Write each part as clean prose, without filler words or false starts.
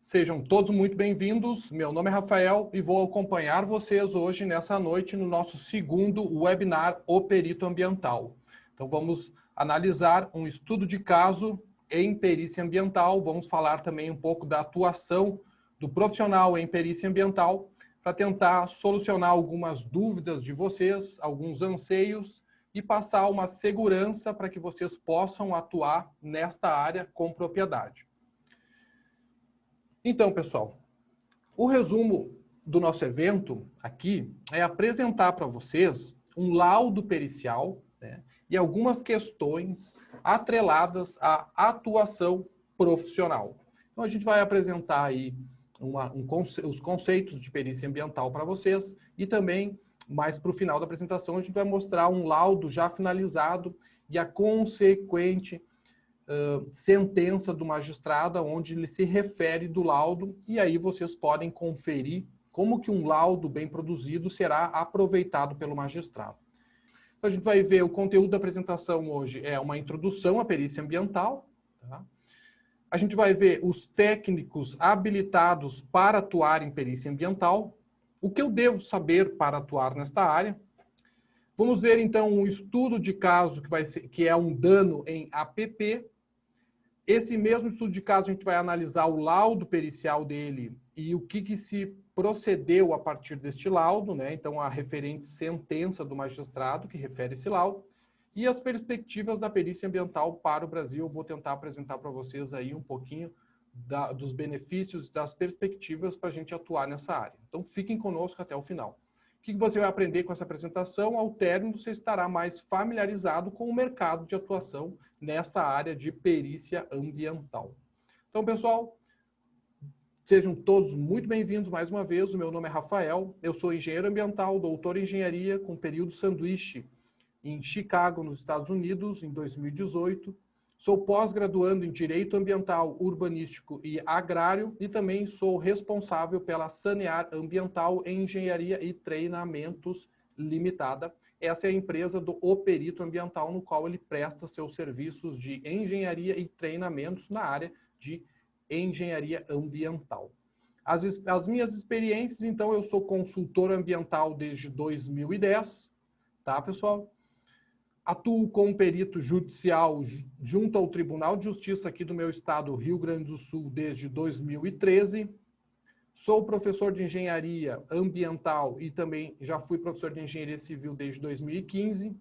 Sejam todos muito bem-vindos. Meu nome é Rafael e vou acompanhar vocês hoje, nessa noite, no nosso segundo webinar O Perito Ambiental. Então, vamos analisar um estudo de caso em perícia ambiental. Vamos falar também um pouco da atuação do profissional em perícia ambiental para tentar solucionar algumas dúvidas de vocês, alguns anseios e passar uma segurança para que vocês possam atuar nesta área com propriedade. Então, pessoal, o resumo do nosso evento aqui é apresentar para vocês um laudo pericial, né, e algumas questões atreladas à atuação profissional. Então, a gente vai apresentar aí os conceitos de perícia ambiental para vocês e também, mais para o final da apresentação, a gente vai mostrar um laudo já finalizado e a consequente sentença do magistrado, onde ele se refere do laudo, e aí vocês podem conferir como que um laudo bem produzido será aproveitado pelo magistrado. Então, a gente vai ver o conteúdo da apresentação hoje, é uma introdução à perícia ambiental. Tá? A gente vai ver os técnicos habilitados para atuar em perícia ambiental, o que eu devo saber para atuar nesta área. Vamos ver, então, um estudo de caso que é um dano em APP. Esse mesmo estudo de caso, a gente vai analisar o laudo pericial dele e o que se procedeu a partir deste laudo, né? Então, a referente sentença do magistrado que refere esse laudo e as perspectivas da perícia ambiental para o Brasil. Eu vou tentar apresentar para vocês aí um pouquinho dos benefícios, das perspectivas para a gente atuar nessa área. Então, fiquem conosco até o final. O que você vai aprender com essa apresentação? Ao término, você estará mais familiarizado com o mercado de atuação nessa área de perícia ambiental. Então, pessoal, sejam todos muito bem-vindos mais uma vez. O meu nome é Rafael, eu sou engenheiro ambiental, doutor em engenharia com período sanduíche em Chicago, nos Estados Unidos, em 2018. Sou pós-graduando em Direito Ambiental, Urbanístico e Agrário e também sou responsável pela Sanear Ambiental em Engenharia e Treinamentos Limitada. Essa é a empresa do O Perito Ambiental, no qual ele presta seus serviços de engenharia e treinamentos na área de engenharia ambiental. As minhas experiências, então, eu sou consultor ambiental desde 2010, tá, pessoal? Atuo como perito judicial junto ao Tribunal de Justiça aqui do meu estado, Rio Grande do Sul, desde 2013. Sou professor de engenharia ambiental e também já fui professor de engenharia civil desde 2015.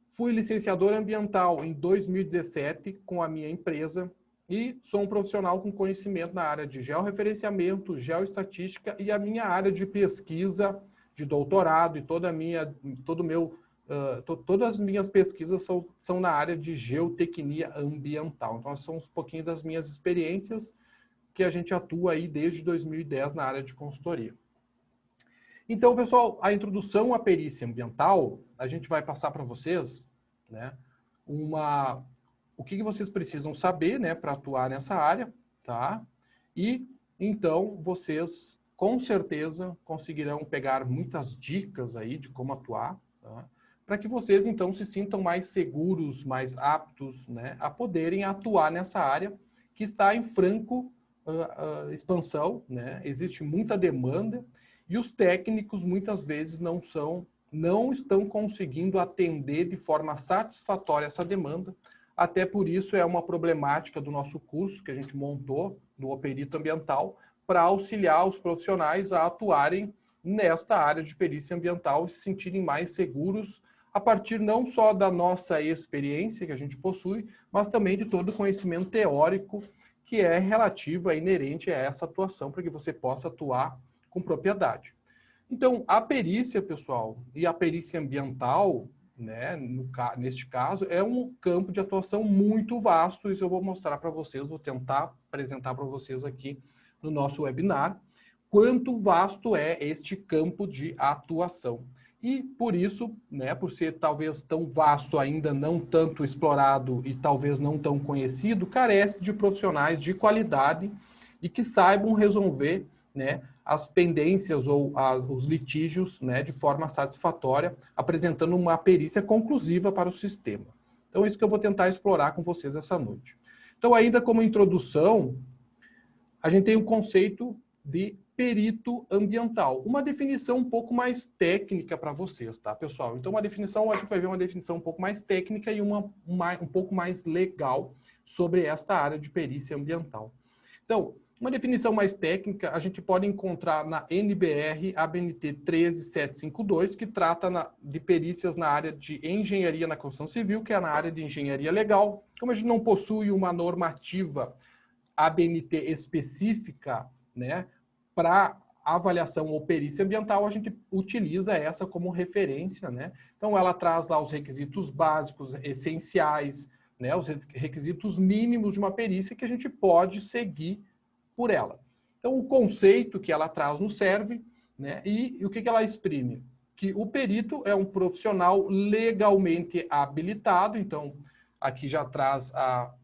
Fui licenciador ambiental em 2017 com a minha empresa e sou um profissional com conhecimento na área de georreferenciamento, geoestatística e a minha área de pesquisa, de doutorado e todas as minhas pesquisas são na área de geotecnia ambiental. Então, são um pouquinho das minhas experiências que a gente atua aí desde 2010 na área de consultoria. Então, pessoal, a introdução à perícia ambiental, a gente vai passar para vocês, né, o que vocês precisam saber, né, para atuar nessa área, tá? E, então, vocês, com certeza, conseguirão pegar muitas dicas aí de como atuar, tá? Para que vocês, então, se sintam mais seguros, mais aptos, né, a poderem atuar nessa área que está em franco expansão, né? Existe muita demanda e os técnicos muitas vezes não estão conseguindo atender de forma satisfatória essa demanda. Até por isso é uma problemática do nosso curso que a gente montou do O Perito Ambiental para auxiliar os profissionais a atuarem nesta área de perícia ambiental e se sentirem mais seguros a partir não só da nossa experiência que a gente possui, mas também de todo o conhecimento teórico que é relativo, é inerente a essa atuação, para que você possa atuar com propriedade. Então, a perícia, pessoal, e a perícia ambiental, né, neste caso, é um campo de atuação muito vasto, isso eu vou mostrar para vocês, vou tentar apresentar para vocês aqui no nosso webinar, quanto vasto é este campo de atuação. E por isso, né, por ser talvez tão vasto, ainda não tanto explorado e talvez não tão conhecido, carece de profissionais de qualidade e que saibam resolver, né, as pendências ou os litígios, né, de forma satisfatória, apresentando uma perícia conclusiva para o sistema. Então, é isso que eu vou tentar explorar com vocês essa noite. Então, ainda como introdução, a gente tem o conceito de perito ambiental. Uma definição um pouco mais técnica para vocês, tá, pessoal? Então, a gente vai ver uma definição um pouco mais técnica e um pouco mais legal sobre esta área de perícia ambiental. Então, uma definição mais técnica a gente pode encontrar na NBR ABNT 13752, que trata de perícias na área de engenharia na construção civil, que é na área de engenharia legal. Como a gente não possui uma normativa ABNT específica, né, para avaliação ou perícia ambiental, a gente utiliza essa como referência, né? Então, ela traz lá os requisitos básicos, essenciais, né, os requisitos mínimos de uma perícia que a gente pode seguir por ela. Então, o conceito que ela traz nos serve, né, e o que ela exprime? Que o perito é um profissional legalmente habilitado, então, aqui já traz a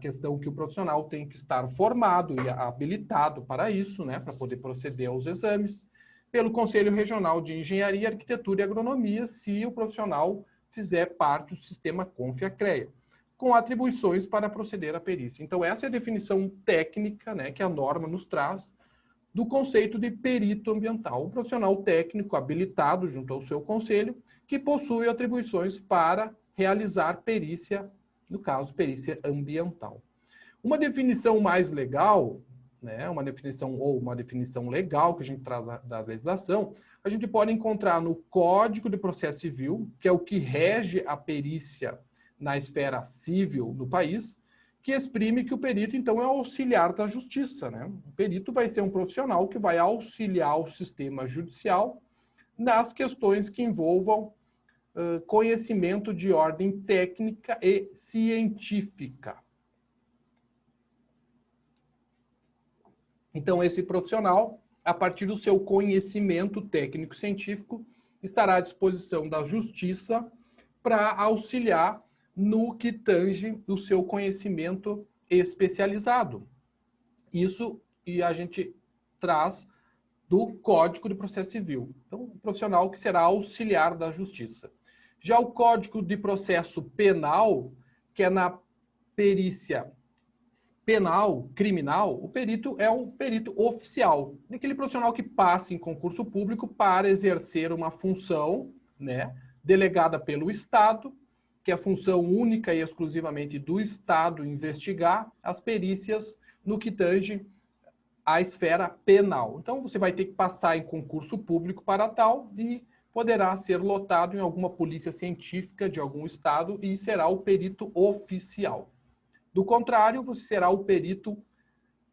questão que o profissional tem que estar formado e habilitado para isso, né, para poder proceder aos exames, pelo Conselho Regional de Engenharia, Arquitetura e Agronomia, se o profissional fizer parte do sistema CONFIA-CREA, com atribuições para proceder à perícia. Então, essa é a definição técnica, né, que a norma nos traz do conceito de perito ambiental, um profissional técnico habilitado junto ao seu conselho, que possui atribuições para realizar perícia, no caso, perícia ambiental. Uma definição mais legal, né, uma definição legal que a gente traz da legislação, a gente pode encontrar no Código de Processo Civil, que é o que rege a perícia na esfera civil do país, que exprime que o perito, então, é auxiliar da justiça, né? O perito vai ser um profissional que vai auxiliar o sistema judicial nas questões que envolvam conhecimento de ordem técnica e científica. Então, esse profissional, a partir do seu conhecimento técnico-científico, estará à disposição da justiça para auxiliar no que tange o seu conhecimento especializado. Isso e a gente traz do Código de Processo Civil. Então, um profissional que será auxiliar da justiça. Já o Código de Processo Penal, que é na perícia penal, criminal, o perito é um perito oficial, aquele profissional que passa em concurso público para exercer uma função, né, delegada pelo Estado, que é a função única e exclusivamente do Estado investigar as perícias no que tange à esfera penal. Então, você vai ter que passar em concurso público para tal e poderá ser lotado em alguma polícia científica de algum estado e será o perito oficial. Do contrário, você será o perito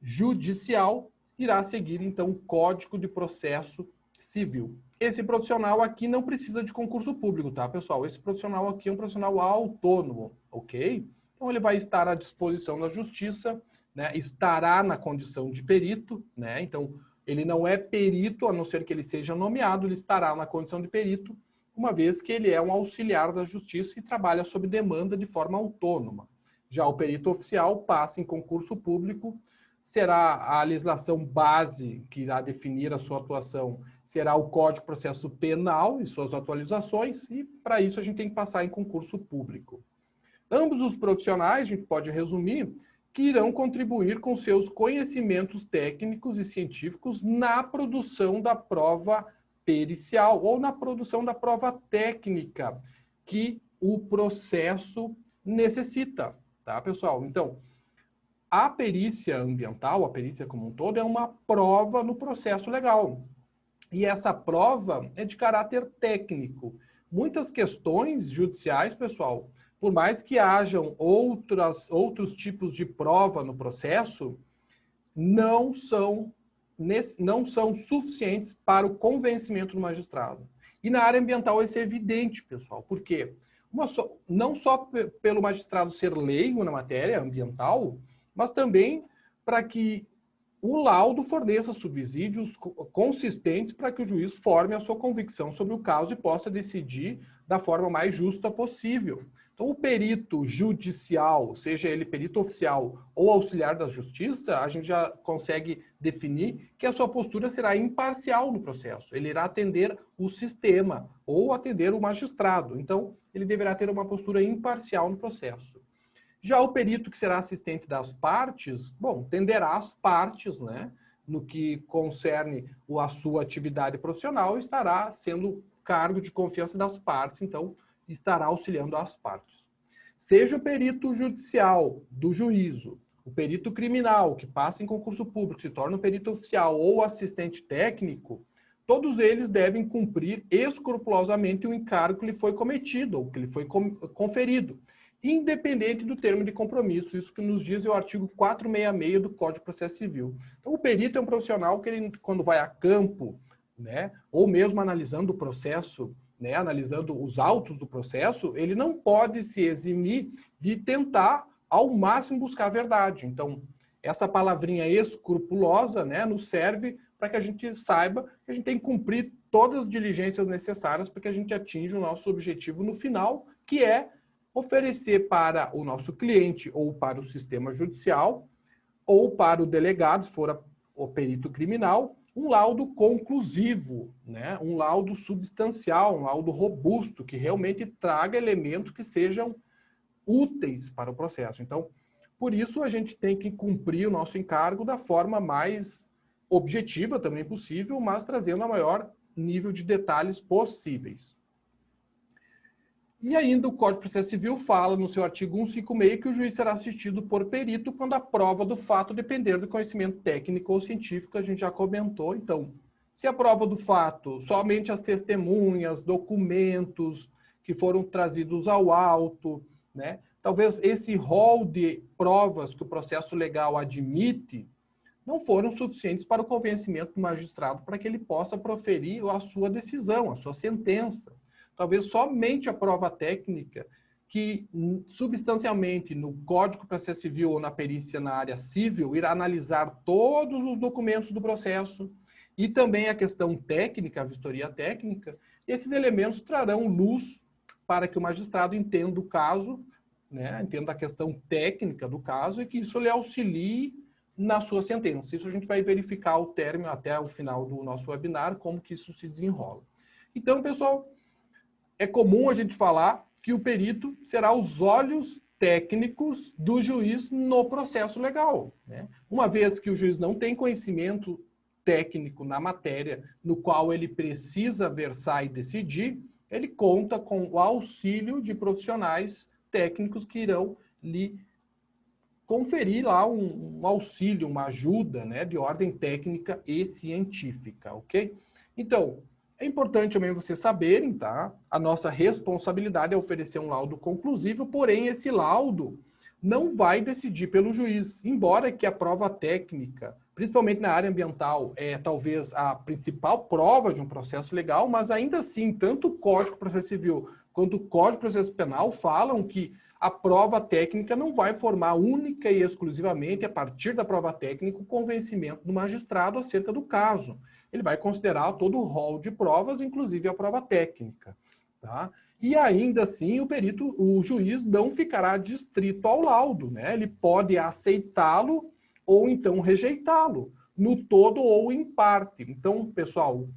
judicial, irá seguir, então, o Código de Processo Civil. Esse profissional aqui não precisa de concurso público, tá, pessoal? Esse profissional aqui é um profissional autônomo, ok? Então, ele vai estar à disposição da justiça, né? Estará na condição de perito, né? Então, ele não é perito, a não ser que ele seja nomeado, ele estará na condição de perito, uma vez que ele é um auxiliar da justiça e trabalha sob demanda de forma autônoma. Já o perito oficial passa em concurso público, será a legislação base que irá definir a sua atuação, será o Código de Processo Penal e suas atualizações, e para isso a gente tem que passar em concurso público. Ambos os profissionais, a gente pode resumir, que irão contribuir com seus conhecimentos técnicos e científicos na produção da prova pericial ou na produção da prova técnica que o processo necessita, tá, pessoal? Então, a perícia ambiental, a perícia como um todo, é uma prova no processo legal. E essa prova é de caráter técnico. Muitas questões judiciais, pessoal, por mais que hajam outros tipos de prova no processo, não são suficientes para o convencimento do magistrado. E na área ambiental isso é evidente, pessoal. Por quê? Não só pelo magistrado ser leigo na matéria ambiental, mas também para que o laudo forneça subsídios consistentes para que o juiz forme a sua convicção sobre o caso e possa decidir da forma mais justa possível. Então, o perito judicial, seja ele perito oficial ou auxiliar da justiça, a gente já consegue definir que a sua postura será imparcial no processo. Ele irá atender o sistema ou atender o magistrado. Então, ele deverá ter uma postura imparcial no processo. Já o perito que será assistente das partes, bom, tenderá às partes, né? No que concerne a sua atividade profissional, estará sendo cargo de confiança das partes, então estará auxiliando as partes. Seja o perito judicial do juízo, o perito criminal que passa em concurso público, se torna um perito oficial ou assistente técnico, todos eles devem cumprir escrupulosamente o encargo que lhe foi cometido ou que lhe foi conferido, independente do termo de compromisso. Isso que nos diz o artigo 466 do Código de Processo Civil. Então, o perito é um profissional que, ele, quando vai a campo, né, ou mesmo analisando o processo, né, analisando os autos do processo, ele não pode se eximir de tentar, ao máximo, buscar a verdade. Então, essa palavrinha escrupulosa, né, nos serve para que a gente saiba que a gente tem que cumprir todas as diligências necessárias para que a gente atinja o nosso objetivo no final, que é oferecer para o nosso cliente ou para o sistema judicial ou para o delegado, se for o perito criminal, um laudo conclusivo, né? Um laudo substancial, um laudo robusto, que realmente traga elementos que sejam úteis para o processo. Então, por isso a gente tem que cumprir o nosso encargo da forma mais objetiva também possível, mas trazendo a maior nível de detalhes possíveis. E ainda o Código de Processo Civil fala no seu artigo 156 que o juiz será assistido por perito quando a prova do fato depender do conhecimento técnico ou científico, a gente já comentou. Então, se a prova do fato, somente as testemunhas, documentos que foram trazidos ao auto, né? Talvez esse rol de provas que o processo legal admite não foram suficientes para o convencimento do magistrado para que ele possa proferir a sua decisão, a sua sentença. Talvez somente a prova técnica, que substancialmente no Código de Processo Civil ou na perícia na área civil, irá analisar todos os documentos do processo e também a questão técnica, a vistoria técnica, esses elementos trarão luz para que o magistrado entenda o caso, né, entenda a questão técnica do caso e que isso lhe auxilie na sua sentença. Isso a gente vai verificar ao término, até o final do nosso webinar, como que isso se desenrola. Então, pessoal, é comum a gente falar que o perito será os olhos técnicos do juiz no processo legal, né? Uma vez que o juiz não tem conhecimento técnico na matéria no qual ele precisa versar e decidir, ele conta com o auxílio de profissionais técnicos que irão lhe conferir lá um auxílio, uma ajuda, né, de ordem técnica e científica, ok? Então, é importante também vocês saberem, tá? A nossa responsabilidade é oferecer um laudo conclusivo, porém esse laudo não vai decidir pelo juiz, embora que a prova técnica, principalmente na área ambiental, é talvez a principal prova de um processo legal, mas ainda assim, tanto o Código de Processo Civil quanto o Código de Processo Penal falam que a prova técnica não vai formar única e exclusivamente, a partir da prova técnica, o convencimento do magistrado acerca do caso. Ele vai considerar todo o rol de provas, inclusive a prova técnica, tá? E ainda assim, o juiz não ficará adstrito ao laudo, né? Ele pode aceitá-lo ou então rejeitá-lo, no todo ou em parte. Então, pessoal,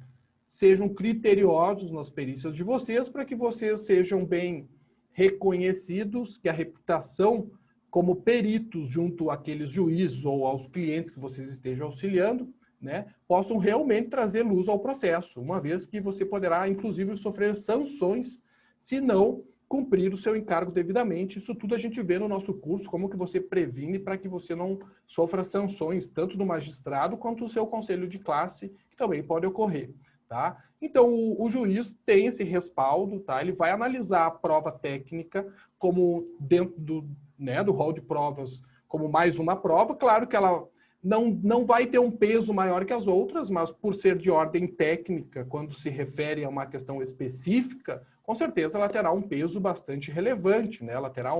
sejam criteriosos nas perícias de vocês para que vocês sejam bem reconhecidos, que a reputação como peritos junto àqueles juízes ou aos clientes que vocês estejam auxiliando, né, possam realmente trazer luz ao processo, uma vez que você poderá, inclusive, sofrer sanções se não cumprir o seu encargo devidamente. Isso tudo a gente vê no nosso curso, como que você previne para que você não sofra sanções, tanto do magistrado quanto do seu conselho de classe, que também pode ocorrer. Tá? Então, o juiz tem esse respaldo, tá? Ele vai analisar a prova técnica como dentro do, né, do rol de provas, como mais uma prova. Claro que ela não vai ter um peso maior que as outras, mas por ser de ordem técnica, quando se refere a uma questão específica, com certeza ela terá um peso bastante relevante, né? Ela terá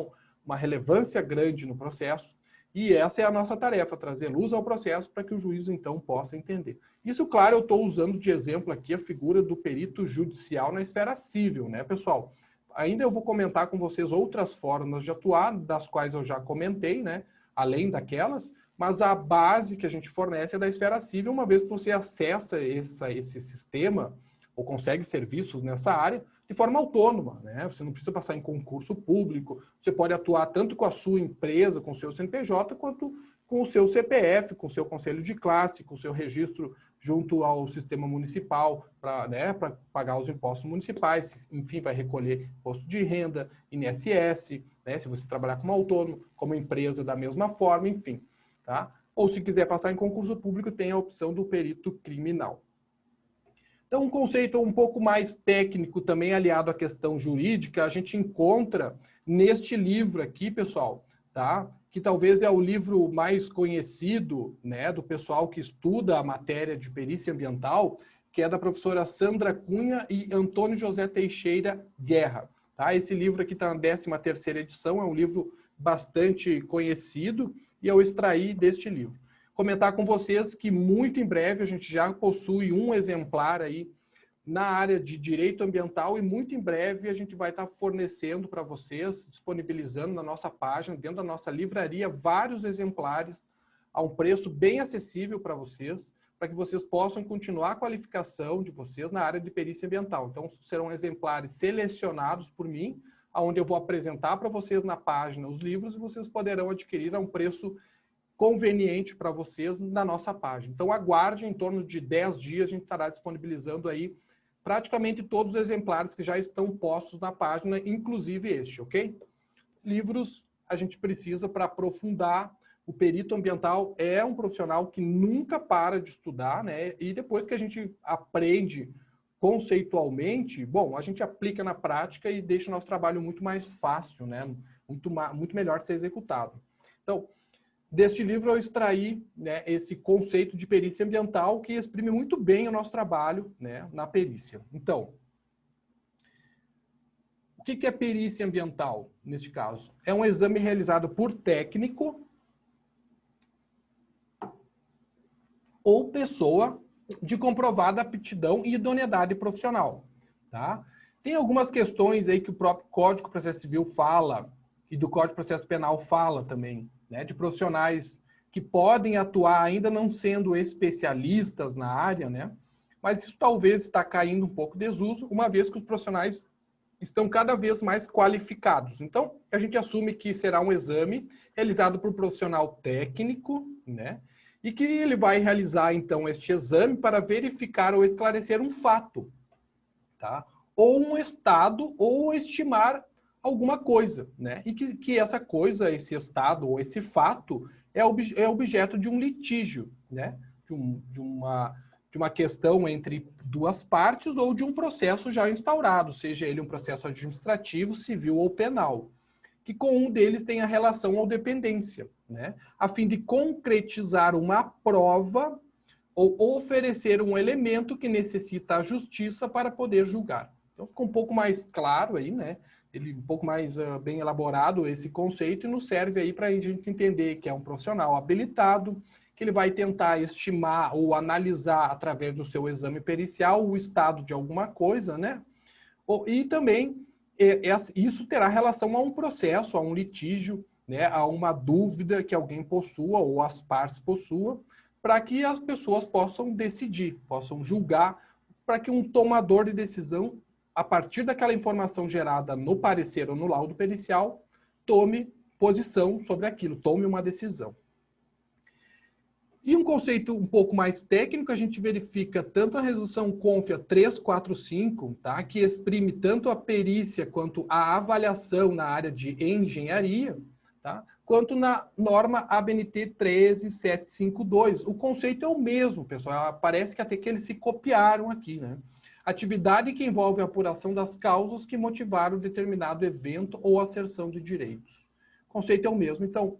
uma relevância grande no processo. E essa é a nossa tarefa, trazer luz ao processo para que o juiz, então, possa entender. Isso, claro, eu estou usando de exemplo aqui a figura do perito judicial na esfera civil, né, pessoal? Ainda eu vou comentar com vocês outras formas de atuar, das quais eu já comentei, né, além daquelas, mas a base que a gente fornece é da esfera civil. Uma vez que você acessa esse sistema, ou consegue serviços nessa área, de forma autônoma, né? Você não precisa passar em concurso público, você pode atuar tanto com a sua empresa, com o seu CNPJ, quanto com o seu CPF, com o seu conselho de classe, com o seu registro junto ao sistema municipal, para, né, para pagar os impostos municipais, enfim, vai recolher imposto de renda, INSS, né, se você trabalhar como autônomo, como empresa da mesma forma, enfim, tá? Ou se quiser passar em concurso público, tem a opção do perito criminal. Então, um conceito um pouco mais técnico, também aliado à questão jurídica, a gente encontra neste livro aqui, pessoal, tá? Que talvez é o livro mais conhecido, né, do pessoal que estuda a matéria de perícia ambiental, que é da professora Sandra Cunha e Antônio José Teixeira Guerra. Tá? Esse livro aqui está na 13ª edição, é um livro bastante conhecido e eu extraí deste livro. Comentar com vocês que muito em breve a gente já possui um exemplar aí na área de direito ambiental e muito em breve a gente vai estar fornecendo para vocês, disponibilizando na nossa página, dentro da nossa livraria, vários exemplares a um preço bem acessível para vocês, para que vocês possam continuar a qualificação de vocês na área de perícia ambiental. Então, serão exemplares selecionados por mim, onde eu vou apresentar para vocês na página os livros e vocês poderão adquirir a um preço conveniente para vocês na nossa página. Então, aguarde, em torno de 10 dias, a gente estará disponibilizando aí praticamente todos os exemplares que já estão postos na página, inclusive este, ok? Livros a gente precisa para aprofundar. O perito ambiental é um profissional que nunca para de estudar, né? E depois que a gente aprende conceitualmente, bom, a gente aplica na prática e deixa o nosso trabalho muito mais fácil, né? Muito melhor de ser executado. Então, deste livro eu extraí, né, esse conceito de perícia ambiental que exprime muito bem o nosso trabalho, né, na perícia. Então, o que é perícia ambiental, neste caso? É um exame realizado por técnico ou pessoa de comprovada aptidão e idoneidade profissional. Tá? Tem algumas questões aí que o próprio Código de Processo Civil fala e do Código de Processo Penal fala também, né, de profissionais que podem atuar ainda não sendo especialistas na área, né? Mas isso talvez está caindo um pouco em desuso, uma vez que os profissionais estão cada vez mais qualificados. Então, a gente assume que será um exame realizado por um profissional técnico, né? E que ele vai realizar, então, este exame para verificar ou esclarecer um fato, tá? Ou um estado, ou estimar alguma coisa, né? E que essa coisa, esse estado ou esse fato é objeto de um litígio, né? De uma questão entre duas partes ou de um processo já instaurado, seja ele um processo administrativo, civil ou penal, que com um deles tem a relação ou dependência, né? A fim de concretizar uma prova ou oferecer um elemento que necessita a justiça para poder julgar. Então ficou um pouco mais claro aí, né? Ele um pouco mais bem elaborado esse conceito e nos serve aí para a gente entender que é um profissional habilitado, que ele vai tentar estimar ou analisar através do seu exame pericial o estado de alguma coisa, né? E também isso terá relação a um processo, a um litígio, né? A uma dúvida que alguém possua ou as partes possuam, para que as pessoas possam decidir, possam julgar, para que um tomador de decisão, a partir daquela informação gerada no parecer ou no laudo pericial, tome posição sobre aquilo, tome uma decisão. E um conceito um pouco mais técnico, a gente verifica tanto a resolução CONFIA 345, tá, que exprime tanto a perícia quanto a avaliação na área de engenharia, tá, quanto na norma ABNT 13752. O conceito é o mesmo, pessoal. Parece que até que eles se copiaram aqui, né? Atividade que envolve a apuração das causas que motivaram determinado evento ou asserção de direitos. O conceito é o mesmo. Então,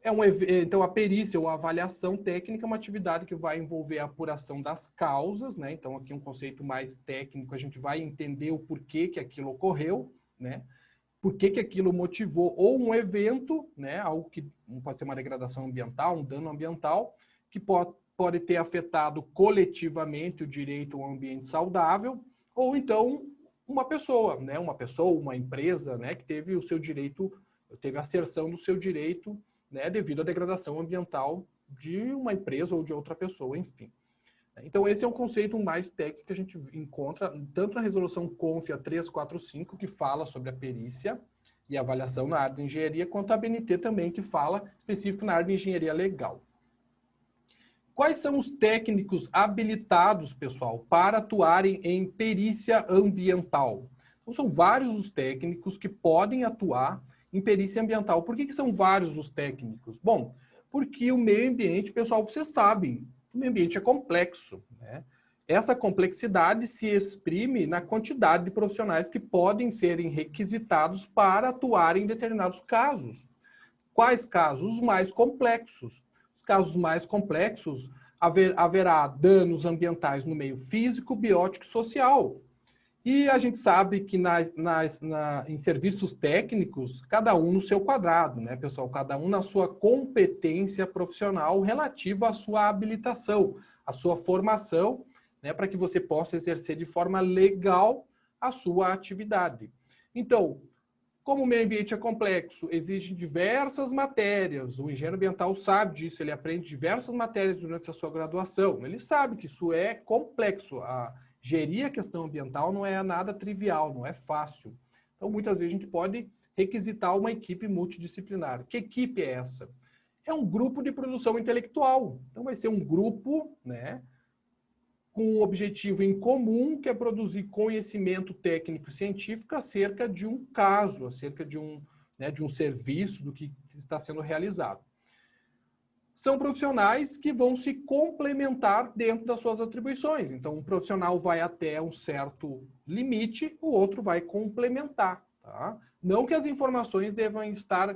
então, a perícia ou a avaliação técnica é uma atividade que vai envolver a apuração das causas, né? Então, aqui um conceito mais técnico, a gente vai entender o porquê que aquilo ocorreu, né? Por que aquilo motivou ou um evento, né? Algo que pode ser uma degradação ambiental, um dano ambiental, que pode ter afetado coletivamente o direito a um ambiente saudável, ou então uma pessoa, né? Uma empresa, né? Que teve o seu direito, teve a asserção do seu direito, né, devido à degradação ambiental de uma empresa ou de outra pessoa, enfim. Então, esse é um conceito mais técnico que a gente encontra tanto na resolução CONFIA 345, que fala sobre a perícia e avaliação na área de engenharia, quanto a ABNT também, que fala específico na área de engenharia legal. Quais são os técnicos habilitados, pessoal, para atuarem em perícia ambiental? Então, são vários os técnicos que podem atuar em perícia ambiental. Por que são vários os técnicos? Bom, porque o meio ambiente, pessoal, vocês sabem, o meio ambiente é complexo, né? Essa complexidade se exprime na quantidade de profissionais que podem serem requisitados para atuar em determinados casos. Quais casos? Os mais complexos. Os casos mais complexos, haverá danos ambientais no meio físico, biótico e social. E a gente sabe que em serviços técnicos, cada um no seu quadrado, né, pessoal? Cada um na sua competência profissional relativa à sua habilitação, à sua formação, né, para que você possa exercer de forma legal a sua atividade. Então, como o meio ambiente é complexo, exige diversas matérias, o engenheiro ambiental sabe disso, ele aprende diversas matérias durante a sua graduação, ele sabe que isso é complexo, gerir a questão ambiental não é nada trivial, não é fácil. Então, muitas vezes a gente pode requisitar uma equipe multidisciplinar. Que equipe é essa? É um grupo de produção intelectual. Então, vai ser um grupo, né, com um objetivo em comum, que é produzir conhecimento técnico-científico acerca de um caso, acerca de um serviço, do que está sendo realizado. São profissionais que vão se complementar dentro das suas atribuições. Então, um profissional vai até um certo limite, o outro vai complementar. Tá? Não que as informações devam estar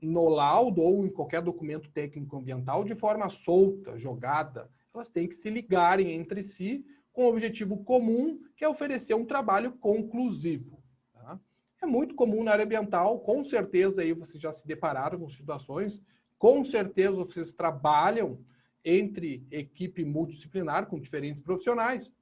no laudo ou em qualquer documento técnico ambiental de forma solta, jogada. Elas têm que se ligarem entre si com o objetivo comum, que é oferecer um trabalho conclusivo. Tá? É muito comum na área ambiental, com certeza aí vocês já se depararam com situações, com certeza vocês trabalham entre equipe multidisciplinar com diferentes profissionais.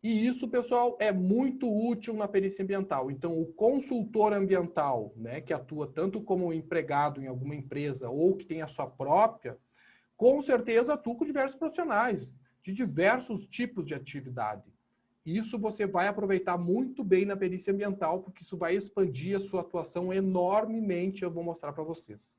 E isso, pessoal, é muito útil na perícia ambiental. Então, o consultor ambiental, né, que atua tanto como empregado em alguma empresa ou que tem a sua própria, com certeza atua com diversos profissionais, de diversos tipos de atividade. Isso você vai aproveitar muito bem na perícia ambiental, porque isso vai expandir a sua atuação enormemente, eu vou mostrar para vocês.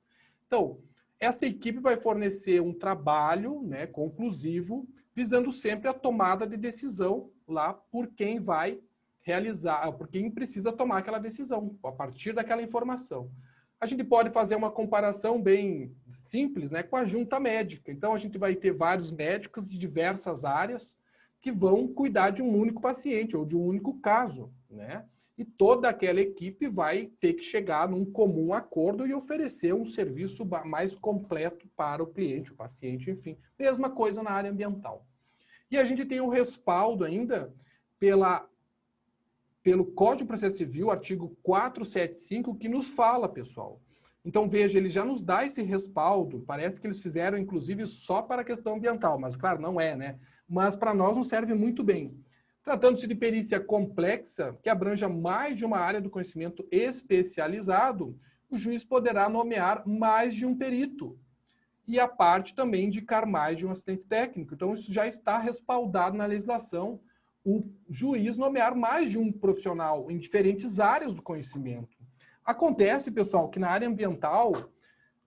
Então, essa equipe vai fornecer um trabalho, né, conclusivo, visando sempre a tomada de decisão lá por quem vai realizar, por quem precisa tomar aquela decisão, a partir daquela informação. A gente pode fazer uma comparação bem simples, né, com a junta médica. Então, a gente vai ter vários médicos de diversas áreas que vão cuidar de um único paciente ou de um único caso, né? E toda aquela equipe vai ter que chegar num comum acordo e oferecer um serviço mais completo para o cliente, o paciente, enfim. Mesma coisa na área ambiental. E a gente tem o respaldo ainda pelo Código de Processo Civil, artigo 475, que nos fala, pessoal. Então, veja, ele já nos dá esse respaldo. Parece que eles fizeram, inclusive, só para a questão ambiental, mas, claro, não é, né? Mas, para nós, nos serve muito bem. Tratando-se de perícia complexa, que abranja mais de uma área do conhecimento especializado, o juiz poderá nomear mais de um perito. E a parte também indicar mais de um assistente técnico. Então, isso já está respaldado na legislação, o juiz nomear mais de um profissional em diferentes áreas do conhecimento. Acontece, pessoal, que na área ambiental,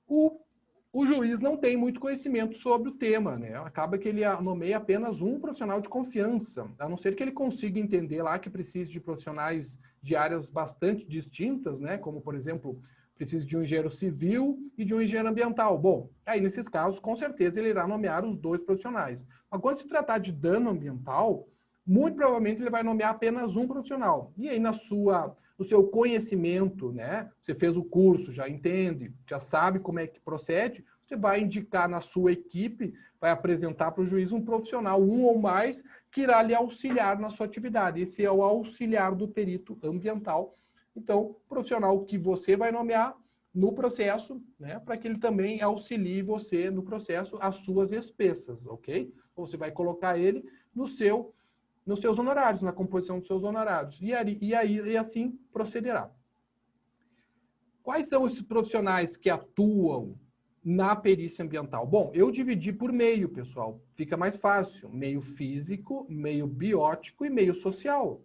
o juiz não tem muito conhecimento sobre o tema, né? Acaba que ele nomeia apenas um profissional de confiança, a não ser que ele consiga entender lá que precisa de profissionais de áreas bastante distintas, né? Como, por exemplo, precisa de um engenheiro civil e de um engenheiro ambiental. Bom, aí nesses casos, com certeza, ele irá nomear os dois profissionais. Mas quando se tratar de dano ambiental, muito provavelmente ele vai nomear apenas um profissional. E aí no seu conhecimento, né? Você fez o curso, já entende, já sabe como é que procede, você vai indicar na sua equipe, vai apresentar para o juiz um profissional, um ou mais, que irá lhe auxiliar na sua atividade. Esse é o auxiliar do perito ambiental. Então, profissional que você vai nomear no processo, né? Para que ele também auxilie você no processo, as suas expensas, ok? Então, você vai colocar ele nos seus honorários, na composição dos seus honorários. E assim procederá. Quais são os profissionais que atuam na perícia ambiental? Bom, eu dividi por meio, pessoal. Fica mais fácil. Meio físico, meio biótico e meio social.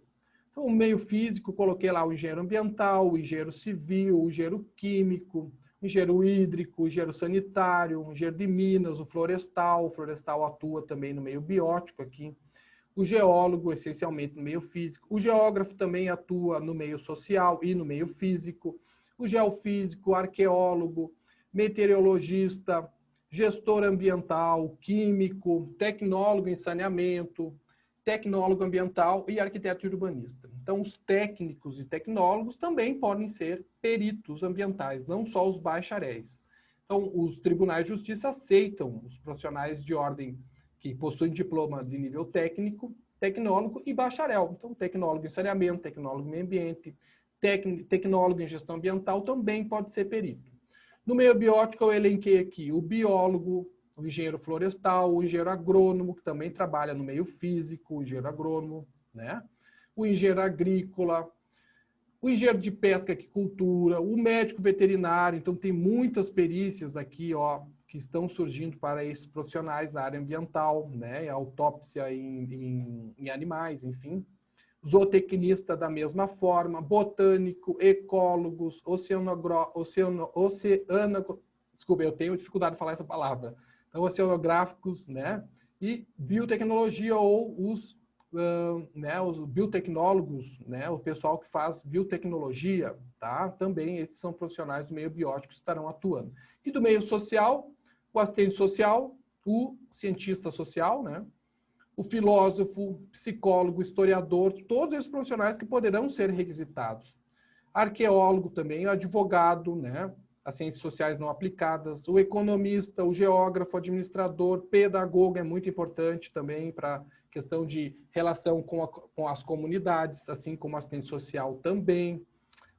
Então, o meio físico, coloquei lá o engenheiro ambiental, o engenheiro civil, o engenheiro químico, o engenheiro hídrico, o engenheiro sanitário, o engenheiro de minas, o florestal atua também no meio biótico aqui. O geólogo, essencialmente no meio físico. O geógrafo também atua no meio social e no meio físico. O geofísico, o arqueólogo, meteorologista, gestor ambiental, químico, tecnólogo em saneamento, tecnólogo ambiental e arquiteto urbanista. Então, os técnicos e tecnólogos também podem ser peritos ambientais, não só os bacharéis. Então, os tribunais de justiça aceitam os profissionais de ordem que possuem diploma de nível técnico, tecnólogo e bacharel. Então, tecnólogo em saneamento, tecnólogo em meio ambiente, tecnólogo em gestão ambiental também pode ser perito. No meio biótico, eu elenquei aqui o biólogo, o engenheiro florestal, o engenheiro agrônomo, que também trabalha no meio físico, o engenheiro agrônomo, né? O engenheiro agrícola, o engenheiro de pesca e aquicultura, o médico veterinário. Então, tem muitas perícias aqui, ó, que estão surgindo para esses profissionais da área ambiental, né? Autópsia em animais, enfim. Zootecnista da mesma forma, botânico, ecólogos, desculpa, eu tenho dificuldade de falar essa palavra. Então, oceanográficos, né? E biotecnologia ou os biotecnólogos, né? O pessoal que faz biotecnologia, tá? Também esses são profissionais do meio biótico que estarão atuando. E do meio social, o assistente social, o cientista social, né? O filósofo, psicólogo, historiador, todos esses profissionais que poderão ser requisitados. Arqueólogo também, o advogado, né? As ciências sociais não aplicadas, o economista, o geógrafo, administrador, pedagogo é muito importante também para questão de relação com as comunidades, assim como assistente social também.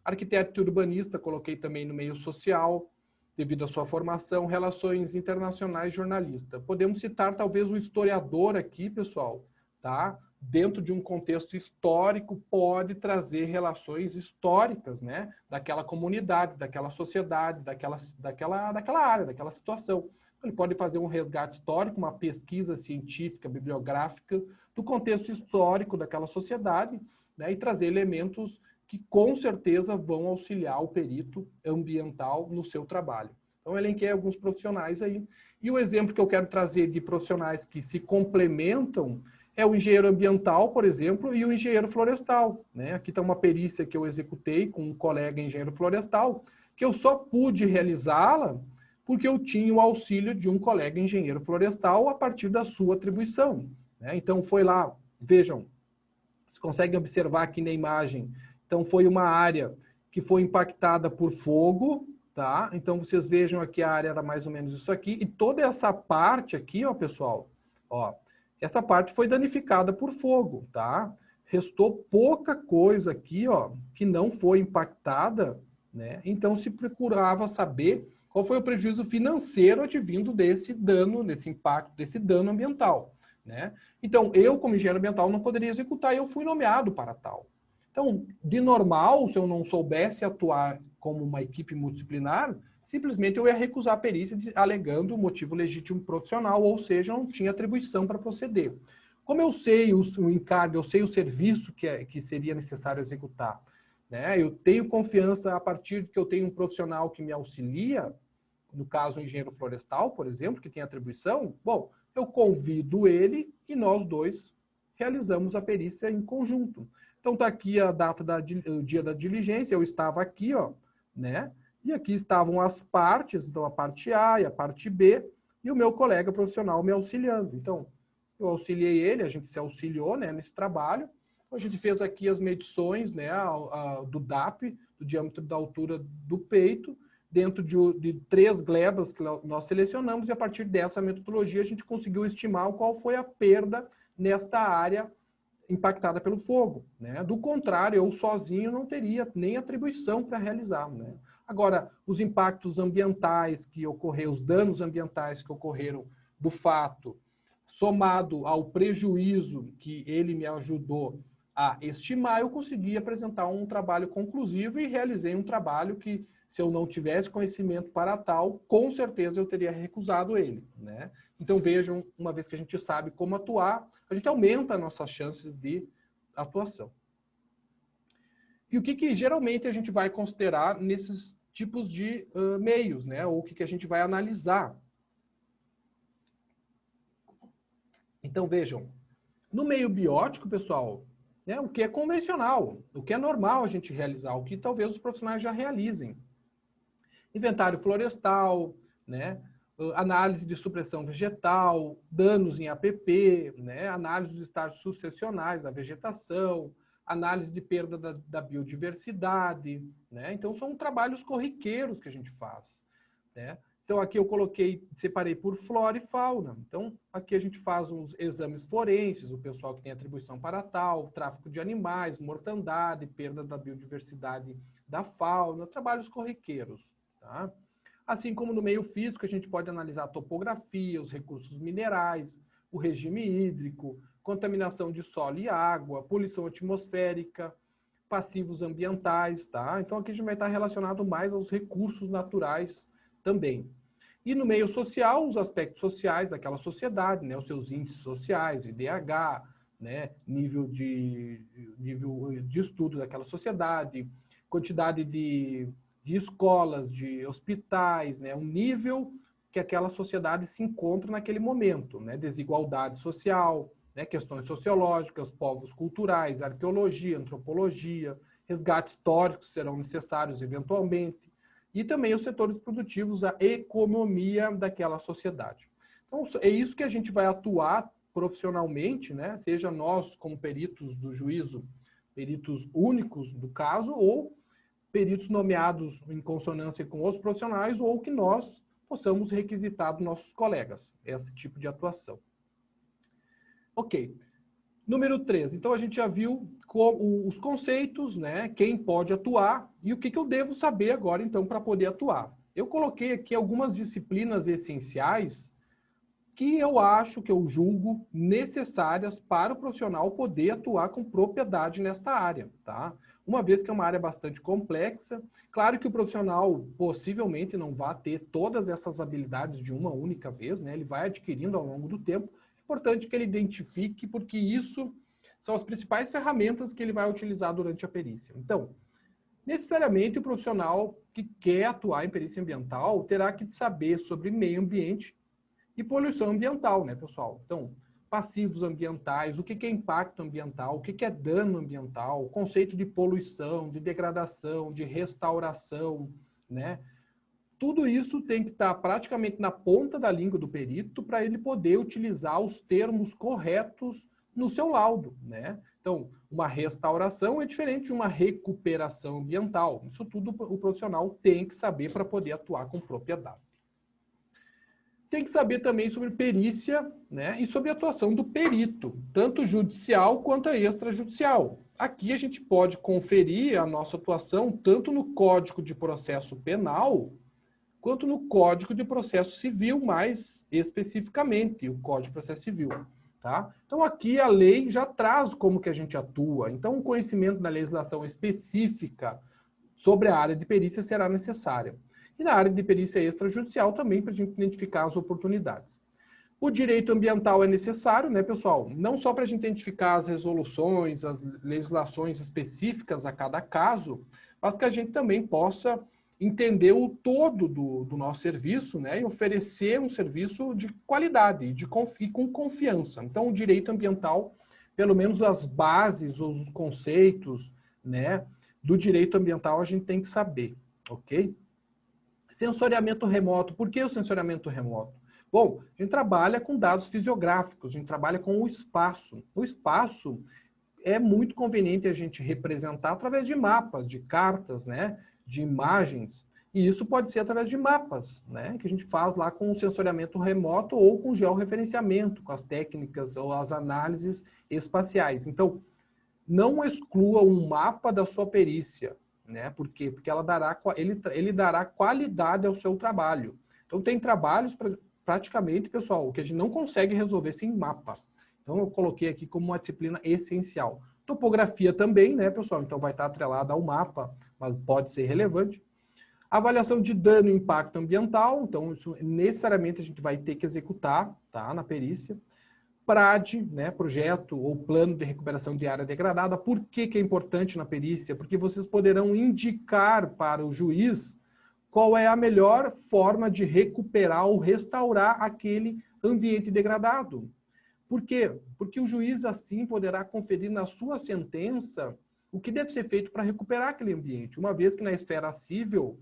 Arquiteto urbanista, coloquei também no meio social, devido à sua formação, relações internacionais, jornalista. Podemos citar talvez o historiador aqui, pessoal, tá? Dentro de um contexto histórico, pode trazer relações históricas, né? Daquela comunidade, daquela sociedade, daquela área, daquela situação. Ele pode fazer um resgate histórico, uma pesquisa científica, bibliográfica, do contexto histórico daquela sociedade, né? E trazer elementos que com certeza vão auxiliar o perito ambiental no seu trabalho. Então, eu elenquei alguns profissionais aí. E o exemplo que eu quero trazer de profissionais que se complementam é o engenheiro ambiental, por exemplo, e o engenheiro florestal, né? Aqui está uma perícia que eu executei com um colega engenheiro florestal, que eu só pude realizá-la porque eu tinha o auxílio de um colega engenheiro florestal a partir da sua atribuição, né? Então, foi lá, vejam, vocês conseguem observar aqui na imagem. Então, foi uma área que foi impactada por fogo, tá? Então, vocês vejam aqui, a área era mais ou menos isso aqui. E toda essa parte aqui, ó, pessoal, ó, essa parte foi danificada por fogo, tá? Restou pouca coisa aqui, ó, que não foi impactada, né? Então, se procurava saber qual foi o prejuízo financeiro advindo desse dano, desse impacto, desse dano ambiental, né? Então, eu, como engenheiro ambiental, não poderia executar e eu fui nomeado para tal. Então, de normal, se eu não soubesse atuar como uma equipe multidisciplinar, simplesmente eu ia recusar a perícia alegando motivo legítimo profissional, ou seja, não tinha atribuição para proceder. Como eu sei o encargo, eu sei o serviço que seria necessário executar, né? Eu tenho confiança a partir de que eu tenho um profissional que me auxilia, no caso, o engenheiro florestal, por exemplo, que tem atribuição, bom, eu convido ele e nós dois realizamos a perícia em conjunto. Então, está aqui a data, o dia da diligência, eu estava aqui, ó, né? E aqui estavam as partes, então a parte A e a parte B, e o meu colega profissional me auxiliando. Então, eu auxiliei ele, a gente se auxiliou, né, nesse trabalho. Então, a gente fez aqui as medições, né, do DAP, do diâmetro da altura do peito, dentro de 3 glebas que nós selecionamos, e a partir dessa metodologia a gente conseguiu estimar qual foi a perda nesta área impactada pelo fogo, né? Do contrário, eu sozinho não teria nem atribuição para realizar, né? Agora, os impactos ambientais que ocorreram, os danos ambientais que ocorreram do fato, somado ao prejuízo que ele me ajudou a estimar, eu consegui apresentar um trabalho conclusivo e realizei um trabalho que Se eu não tivesse conhecimento para tal, com certeza eu teria recusado ele, né? Então vejam, uma vez que a gente sabe como atuar, a gente aumenta nossas chances de atuação. E o que geralmente a gente vai considerar nesses tipos de meios, né? Ou o que a gente vai analisar. Então vejam, no meio biótico, pessoal, né, o que é convencional, o que é normal a gente realizar, o que talvez os profissionais já realizem. Inventário florestal, né, análise de supressão vegetal, danos em APP, né, análise dos estágios sucessionais da vegetação, análise de perda da biodiversidade, né? Então são trabalhos corriqueiros que a gente faz, né? Então aqui eu separei por flora e fauna. Então aqui a gente faz uns exames forenses, o pessoal que tem atribuição para tal, tráfico de animais, mortandade, perda da biodiversidade da fauna, trabalhos corriqueiros, tá? Assim como no meio físico a gente pode analisar a topografia, os recursos minerais, o regime hídrico, contaminação de solo e água, poluição atmosférica, passivos ambientais, tá? Então aqui a gente vai estar relacionado mais aos recursos naturais também. E no meio social, os aspectos sociais daquela sociedade, né? Os seus índices sociais, IDH, né? Nível de estudo daquela sociedade, quantidade de escolas, de hospitais, né? Um nível que aquela sociedade se encontra naquele momento, né? Desigualdade social, né? Questões sociológicas, povos culturais, arqueologia, antropologia, resgates históricos serão necessários eventualmente, e também os setores produtivos, a economia daquela sociedade. Então, é isso que a gente vai atuar profissionalmente, né? Seja nós como peritos do juízo, peritos únicos do caso, ou peritos nomeados em consonância com outros profissionais, ou que nós possamos requisitar dos nossos colegas, esse tipo de atuação. Ok. Número 3. Então, a gente já viu os conceitos, né? Quem pode atuar e o que eu devo saber agora, então, para poder atuar. Eu coloquei aqui algumas disciplinas essenciais que eu acho, que eu julgo necessárias para o profissional poder atuar com propriedade nesta área, tá? Uma vez que é uma área bastante complexa, claro que o profissional possivelmente não vai ter todas essas habilidades de uma única vez, né? Ele vai adquirindo ao longo do tempo. É importante que ele identifique, porque isso são as principais ferramentas que ele vai utilizar durante a perícia. Então, necessariamente o profissional que quer atuar em perícia ambiental terá que saber sobre meio ambiente e poluição ambiental, né, pessoal? Então, passivos ambientais, o que é impacto ambiental, o que é dano ambiental, o conceito de poluição, de degradação, de restauração, né? Tudo isso tem que estar praticamente na ponta da língua do perito para ele poder utilizar os termos corretos no seu laudo, né? Então, uma restauração é diferente de uma recuperação ambiental. Isso tudo o profissional tem que saber para poder atuar com propriedade. Tem que saber também sobre perícia, né, e sobre a atuação do perito, tanto judicial quanto extrajudicial. Aqui a gente pode conferir a nossa atuação tanto no Código de Processo Penal, quanto no Código de Processo Civil, mais especificamente, o Código de Processo Civil. Tá? Então aqui a lei já traz como que a gente atua. Então o conhecimento da legislação específica sobre a área de perícia será necessário. E na área de perícia extrajudicial também, para a gente identificar as oportunidades. O direito ambiental é necessário, né, pessoal? Não só para a gente identificar as resoluções, as legislações específicas a cada caso, mas que a gente também possa entender o todo do nosso serviço, né, e oferecer um serviço de qualidade e com confiança. Então, o direito ambiental, pelo menos as bases, os conceitos, né, do direito ambiental a gente tem que saber, ok? Sensoriamento remoto. Por que o sensoriamento remoto? Bom, a gente trabalha com dados fisiográficos, a gente trabalha com o espaço. O espaço é muito conveniente a gente representar através de mapas, de cartas, né, de imagens. E isso pode ser através de mapas, né, que a gente faz lá com o sensoriamento remoto ou com georreferenciamento, com as técnicas ou as análises espaciais. Então, não exclua um mapa da sua perícia, né? Por quê? Porque ele dará qualidade ao seu trabalho. Então, tem trabalhos, praticamente, pessoal, que a gente não consegue resolver sem mapa. Então, eu coloquei aqui como uma disciplina essencial. Topografia também, né, pessoal? Então, vai estar atrelada ao mapa, mas pode ser relevante. Avaliação de dano e impacto ambiental, então isso necessariamente a gente vai ter que executar, tá, na perícia. PRAD, né, projeto ou plano de recuperação de área degradada. Por que que é importante na perícia? Porque vocês poderão indicar para o juiz qual é a melhor forma de recuperar ou restaurar aquele ambiente degradado. Por quê? Porque o juiz, assim, poderá conferir na sua sentença o que deve ser feito para recuperar aquele ambiente, uma vez que na esfera civil,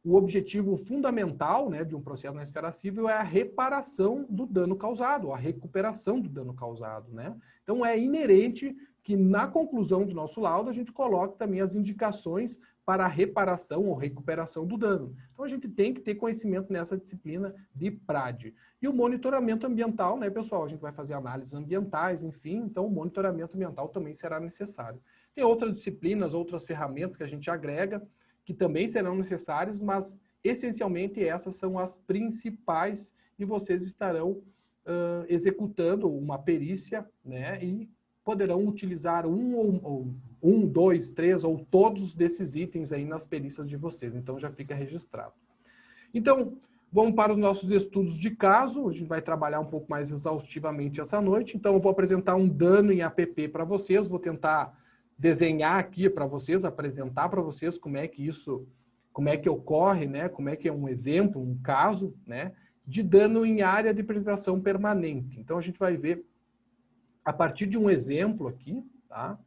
o objetivo fundamental, né, de um processo na esfera civil é a reparação do dano causado, a recuperação do dano causado, né? Então é inerente que na conclusão do nosso laudo a gente coloque também as indicações para a reparação ou recuperação do dano. Então a gente tem que ter conhecimento nessa disciplina de PRAD. E o monitoramento ambiental, né, pessoal? A gente vai fazer análises ambientais, enfim, então o monitoramento ambiental também será necessário. Tem outras disciplinas, outras ferramentas que a gente agrega, que também serão necessárias, mas essencialmente essas são as principais e vocês estarão executando uma perícia, né, e poderão utilizar um, dois, três ou todos desses itens aí nas perícias de vocês, então já fica registrado. Então, vamos para os nossos estudos de caso, a gente vai trabalhar um pouco mais exaustivamente essa noite, então eu vou apresentar um dano em APP para vocês, vou tentar desenhar aqui para vocês, apresentar para vocês como é que ocorre, né? Como é que é um exemplo, um caso, né, de dano em área de preservação permanente. Então a gente vai ver a partir de um exemplo aqui, tá?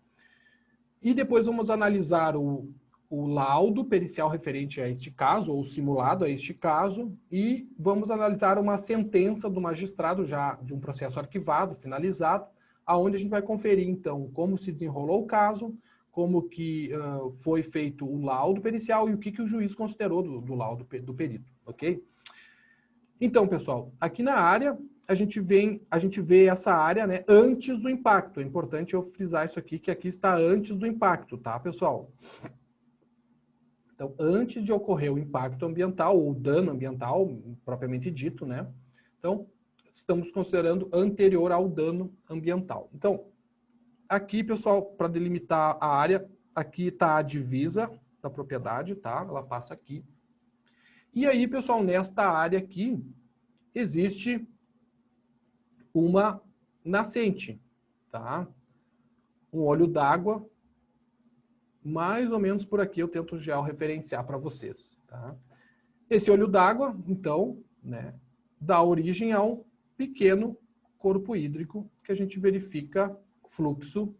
E depois vamos analisar o laudo pericial referente a este caso, ou simulado a este caso, e vamos analisar uma sentença do magistrado já de um processo arquivado, finalizado, aonde a gente vai conferir, então, como se desenrolou o caso, como que foi feito o laudo pericial e o que o juiz considerou do laudo do perito, ok? Então, pessoal, aqui na área, a gente vê essa área, né, antes do impacto. É importante eu frisar isso aqui, que aqui está antes do impacto, tá, pessoal? Então, antes de ocorrer o impacto ambiental, ou dano ambiental, propriamente dito, né? Então, estamos considerando anterior ao dano ambiental. Então, aqui, pessoal, para delimitar a área, aqui está a divisa da propriedade, tá? Ela passa aqui. E aí, pessoal, nesta área aqui, existe uma nascente, tá? Um olho d'água, mais ou menos por aqui eu tento já referenciar para vocês, tá? Esse olho d'água, então, né, dá origem a um pequeno corpo hídrico que a gente verifica fluxo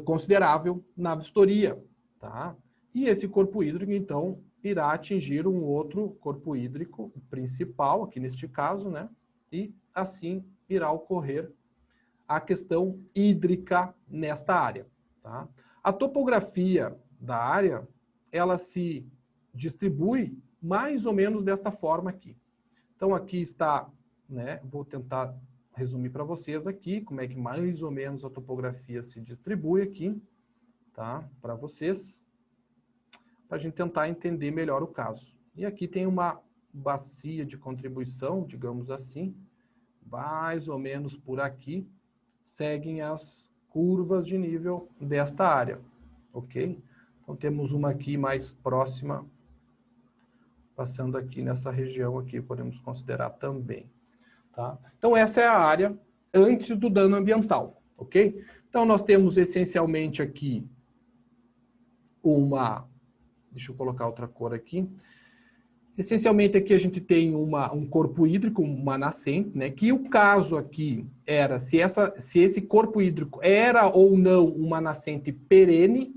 considerável na vistoria, tá? E esse corpo hídrico, então, irá atingir um outro corpo hídrico principal, aqui neste caso, né? E assim irá ocorrer a questão hídrica nesta área, tá? A topografia da área, ela se distribui mais ou menos desta forma aqui. Então, aqui está, né, vou tentar resumir para vocês aqui, como é que mais ou menos a topografia se distribui aqui, tá, para vocês, para a gente tentar entender melhor o caso. E aqui tem uma bacia de contribuição, digamos assim, mais ou menos por aqui, seguem as curvas de nível desta área, ok? Então, temos uma aqui mais próxima, passando aqui nessa região aqui, podemos considerar também, tá? Então, essa é a área antes do dano ambiental, ok? Então, nós temos essencialmente aqui uma... Deixa eu colocar outra cor aqui. Essencialmente aqui a gente tem um corpo hídrico, uma nascente, né? Que o caso aqui era se esse corpo hídrico era ou não uma nascente perene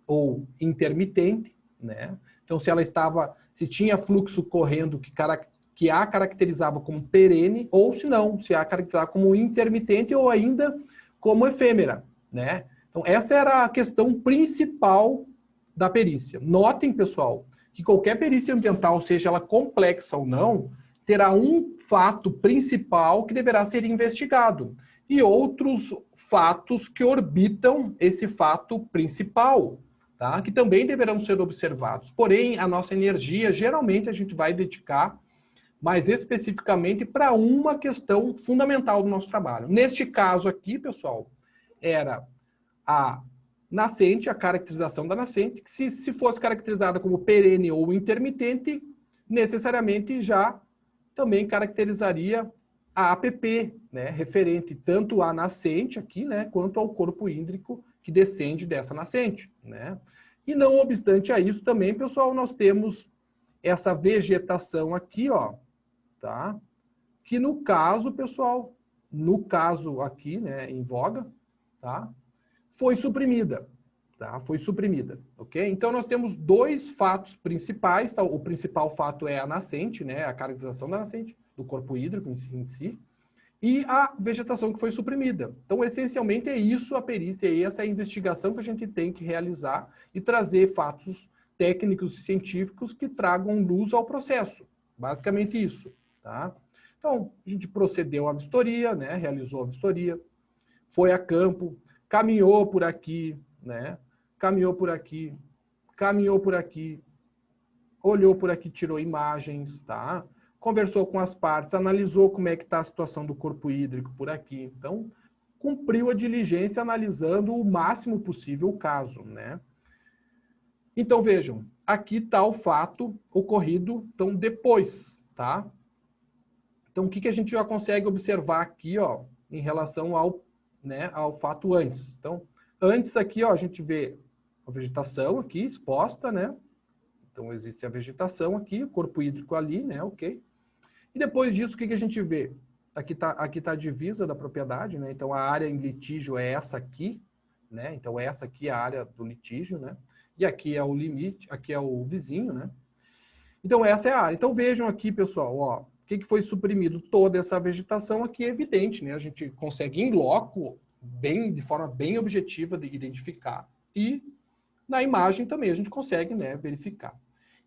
ou intermitente, né? Então se tinha fluxo correndo que a caracterizava como perene, ou se não, se a caracterizava como intermitente ou ainda como efêmera, né? Então essa era a questão principal da perícia. Notem, pessoal, que qualquer perícia ambiental, seja ela complexa ou não, terá um fato principal que deverá ser investigado e outros fatos que orbitam esse fato principal, tá? Que também deverão ser observados. Porém, a nossa energia, geralmente, a gente vai dedicar mais especificamente para uma questão fundamental do nosso trabalho. Neste caso aqui, pessoal, era a nascente, a caracterização da nascente, que se fosse caracterizada como perene ou intermitente, necessariamente já também caracterizaria a APP, né, referente tanto à nascente aqui, né, quanto ao corpo hídrico que descende dessa nascente, né? E não obstante a isso também, pessoal, nós temos essa vegetação aqui, ó, tá? Que no caso, pessoal, no caso aqui, né, em voga, tá? Foi suprimida, tá? Foi suprimida, ok? Então nós temos dois fatos principais, tá? O principal fato é a nascente, né, a caracterização da nascente, do corpo hídrico em si, e a vegetação que foi suprimida. Então, essencialmente, é isso a perícia, e essa é a investigação que a gente tem que realizar e trazer fatos técnicos e científicos que tragam luz ao processo. Basicamente isso, tá? Então, a gente procedeu à vistoria, né? Realizou a vistoria, foi a campo, caminhou por aqui, né? Caminhou por aqui, caminhou por aqui, olhou por aqui, tirou imagens, tá? Conversou com as partes, analisou como é que está a situação do corpo hídrico por aqui. Então, cumpriu a diligência analisando o máximo possível o caso, né? Então, vejam, aqui está o fato ocorrido, então, depois, tá? Então, o que a gente já consegue observar aqui, ó, em relação ao, né, ao fato antes? Então, antes aqui, ó, a gente vê a vegetação aqui exposta, né? Então, existe a vegetação aqui, o corpo hídrico ali, né? Ok. E depois disso, o que a gente vê? Aqui tá a divisa da propriedade, né? Então, a área em litígio é essa aqui, né? Então, essa aqui é a área do litígio, né? E aqui é o limite, aqui é o vizinho, né? Então, essa é a área. Então, vejam aqui, pessoal, ó, o que foi suprimido? Toda essa vegetação aqui é evidente, né? A gente consegue, em loco, de forma bem objetiva, de identificar. E na imagem também a gente consegue, né, verificar.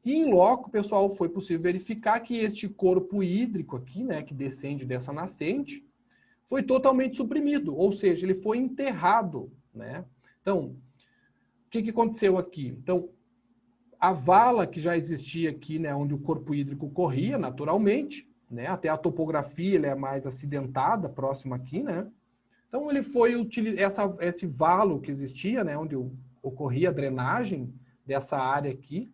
E em loco, pessoal, foi possível verificar que este corpo hídrico aqui, né, que descende dessa nascente, foi totalmente suprimido, ou seja, ele foi enterrado, né? Então, o que aconteceu aqui? Então, a vala que já existia aqui, né, onde o corpo hídrico corria naturalmente, né, até a topografia ele é mais acidentada, próxima aqui, né? Então, ele foi utilizado, esse valo que existia, né, onde ocorria a drenagem dessa área aqui,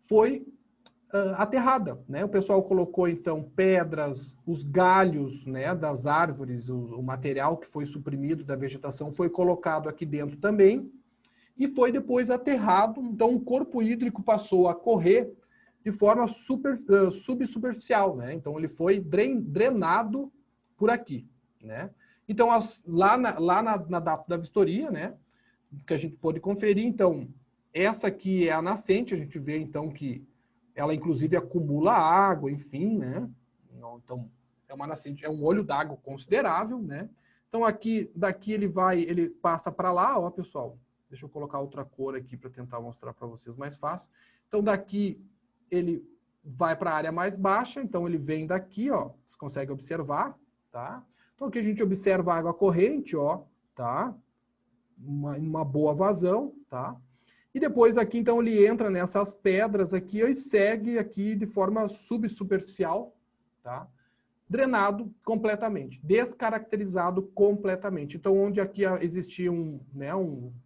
foi aterrada, né? O pessoal colocou, então, pedras, os galhos, né, das árvores, o material que foi suprimido da vegetação foi colocado aqui dentro também e foi depois aterrado. Então, o corpo hídrico passou a correr de forma subsuperficial, né? Então, ele foi drenado por aqui, né? Então, lá na data da vistoria, né, que a gente pôde conferir, então, essa aqui é a nascente, a gente vê, então, que ela, inclusive, acumula água, enfim, né? Então, é uma nascente, é um olho d'água considerável, né? Então, daqui ele passa para lá, ó, pessoal. Deixa eu colocar outra cor aqui para tentar mostrar para vocês mais fácil. Então, daqui ele vai para a área mais baixa, então ele vem daqui, ó, você consegue observar, tá? Então, aqui a gente observa a água corrente, ó, tá? Uma boa vazão, tá? E depois aqui, então, ele entra nessas pedras aqui e segue aqui de forma subsuperficial, tá? Drenado completamente, descaracterizado completamente. Então, onde aqui existia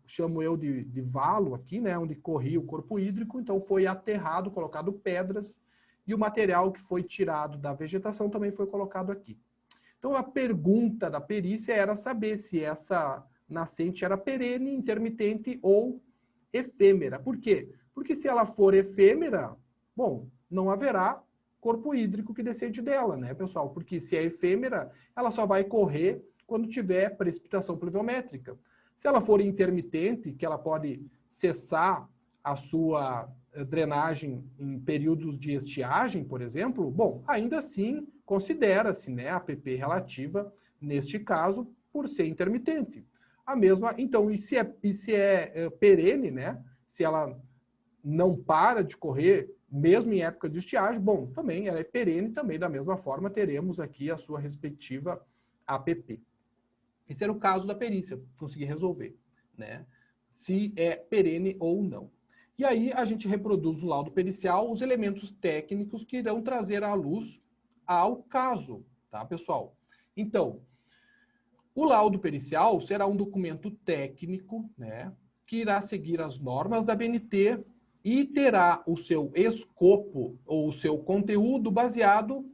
chamo eu de valo aqui, né? Onde corria o corpo hídrico, então foi aterrado, colocado pedras, e o material que foi tirado da vegetação também foi colocado aqui. Então, a pergunta da perícia era saber se essa nascente era perene, intermitente ou efêmera. Por quê? Porque se ela for efêmera, bom, não haverá corpo hídrico que descende dela, né, pessoal? Porque se é efêmera, ela só vai correr quando tiver precipitação pluviométrica. Se ela for intermitente, que ela pode cessar a sua drenagem em períodos de estiagem, por exemplo, bom, ainda assim considera-se, né, a APP relativa, neste caso, por ser intermitente. A mesma, então, e se é perene, né? Se ela não para de correr, mesmo em época de estiagem, bom, também ela é perene, também da mesma forma teremos aqui a sua respectiva APP. Esse era o caso da perícia, consegui resolver, né? Se é perene ou não. E aí a gente reproduz o laudo pericial, os elementos técnicos que irão trazer à luz ao caso, tá, pessoal? Então, O laudo pericial será um documento técnico, né, que irá seguir as normas da BNT e terá o seu escopo ou o seu conteúdo baseado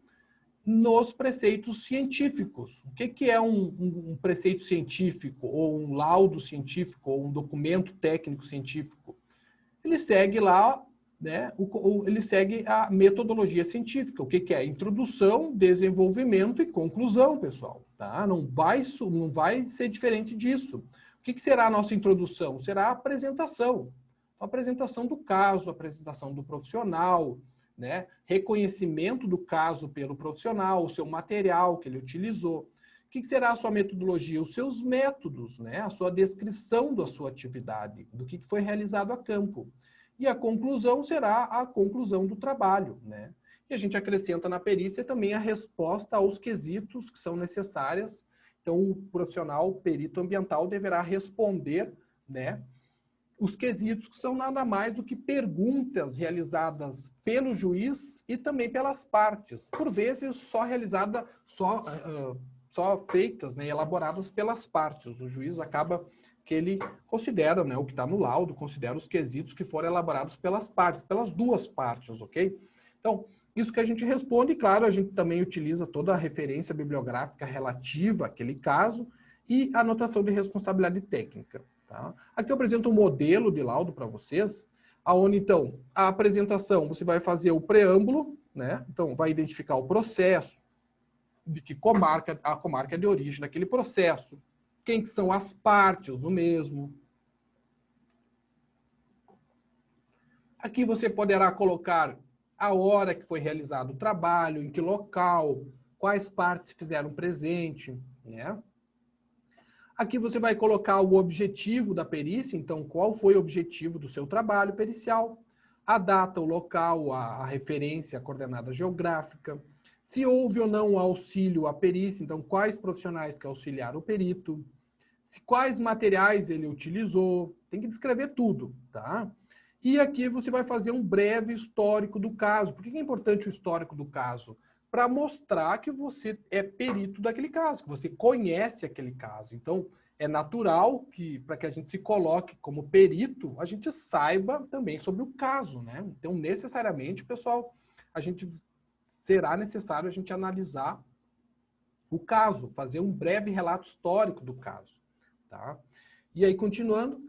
nos preceitos científicos. O que é um preceito científico, ou um laudo científico, ou um documento técnico científico? Ele segue lá, né, ele segue a metodologia científica. O que é? Introdução, desenvolvimento e conclusão, pessoal. Tá? Não vai ser diferente disso. O que será a nossa introdução? Será a apresentação. A apresentação do caso, a apresentação do profissional, né? Reconhecimento do caso pelo profissional, o seu material que ele utilizou. O que será a sua metodologia? Os seus métodos, né? A sua descrição da sua atividade, do que foi realizado a campo. E a conclusão será a conclusão do trabalho, né? E a gente acrescenta na perícia também a resposta aos quesitos que são necessárias. Então, o profissional perito ambiental deverá responder, né, os quesitos, que são nada mais do que perguntas realizadas pelo juiz e também pelas partes. Por vezes, só feitas, né, elaboradas pelas partes. O juiz acaba que ele considera, né, o que está no laudo, considera os quesitos que foram elaborados pelas partes, pelas duas partes, ok? Então, isso que a gente responde, claro, a gente também utiliza toda a referência bibliográfica relativa àquele caso e a anotação de responsabilidade técnica. Tá? Aqui eu apresento um modelo de laudo para vocês, aonde então a apresentação você vai fazer o preâmbulo, né? Então vai identificar o processo, de que comarca, a comarca de origem daquele processo, quem que são as partes do mesmo. Aqui você poderá colocar a hora que foi realizado o trabalho, em que local, quais partes fizeram presente, né? Aqui você vai colocar o objetivo da perícia, então qual foi o objetivo do seu trabalho pericial, a data, o local, a referência, a coordenada geográfica, se houve ou não auxílio à perícia, então quais profissionais que auxiliaram o perito, quais materiais ele utilizou, tem que descrever tudo, tá? E aqui você vai fazer um breve histórico do caso. Por que é importante o histórico do caso? Para mostrar que você é perito daquele caso, que você conhece aquele caso. Então, é natural que, para que a gente se coloque como perito, a gente saiba também sobre o caso, né? Então, necessariamente, pessoal, será necessário a gente analisar o caso, fazer um breve relato histórico do caso, tá? E aí, continuando,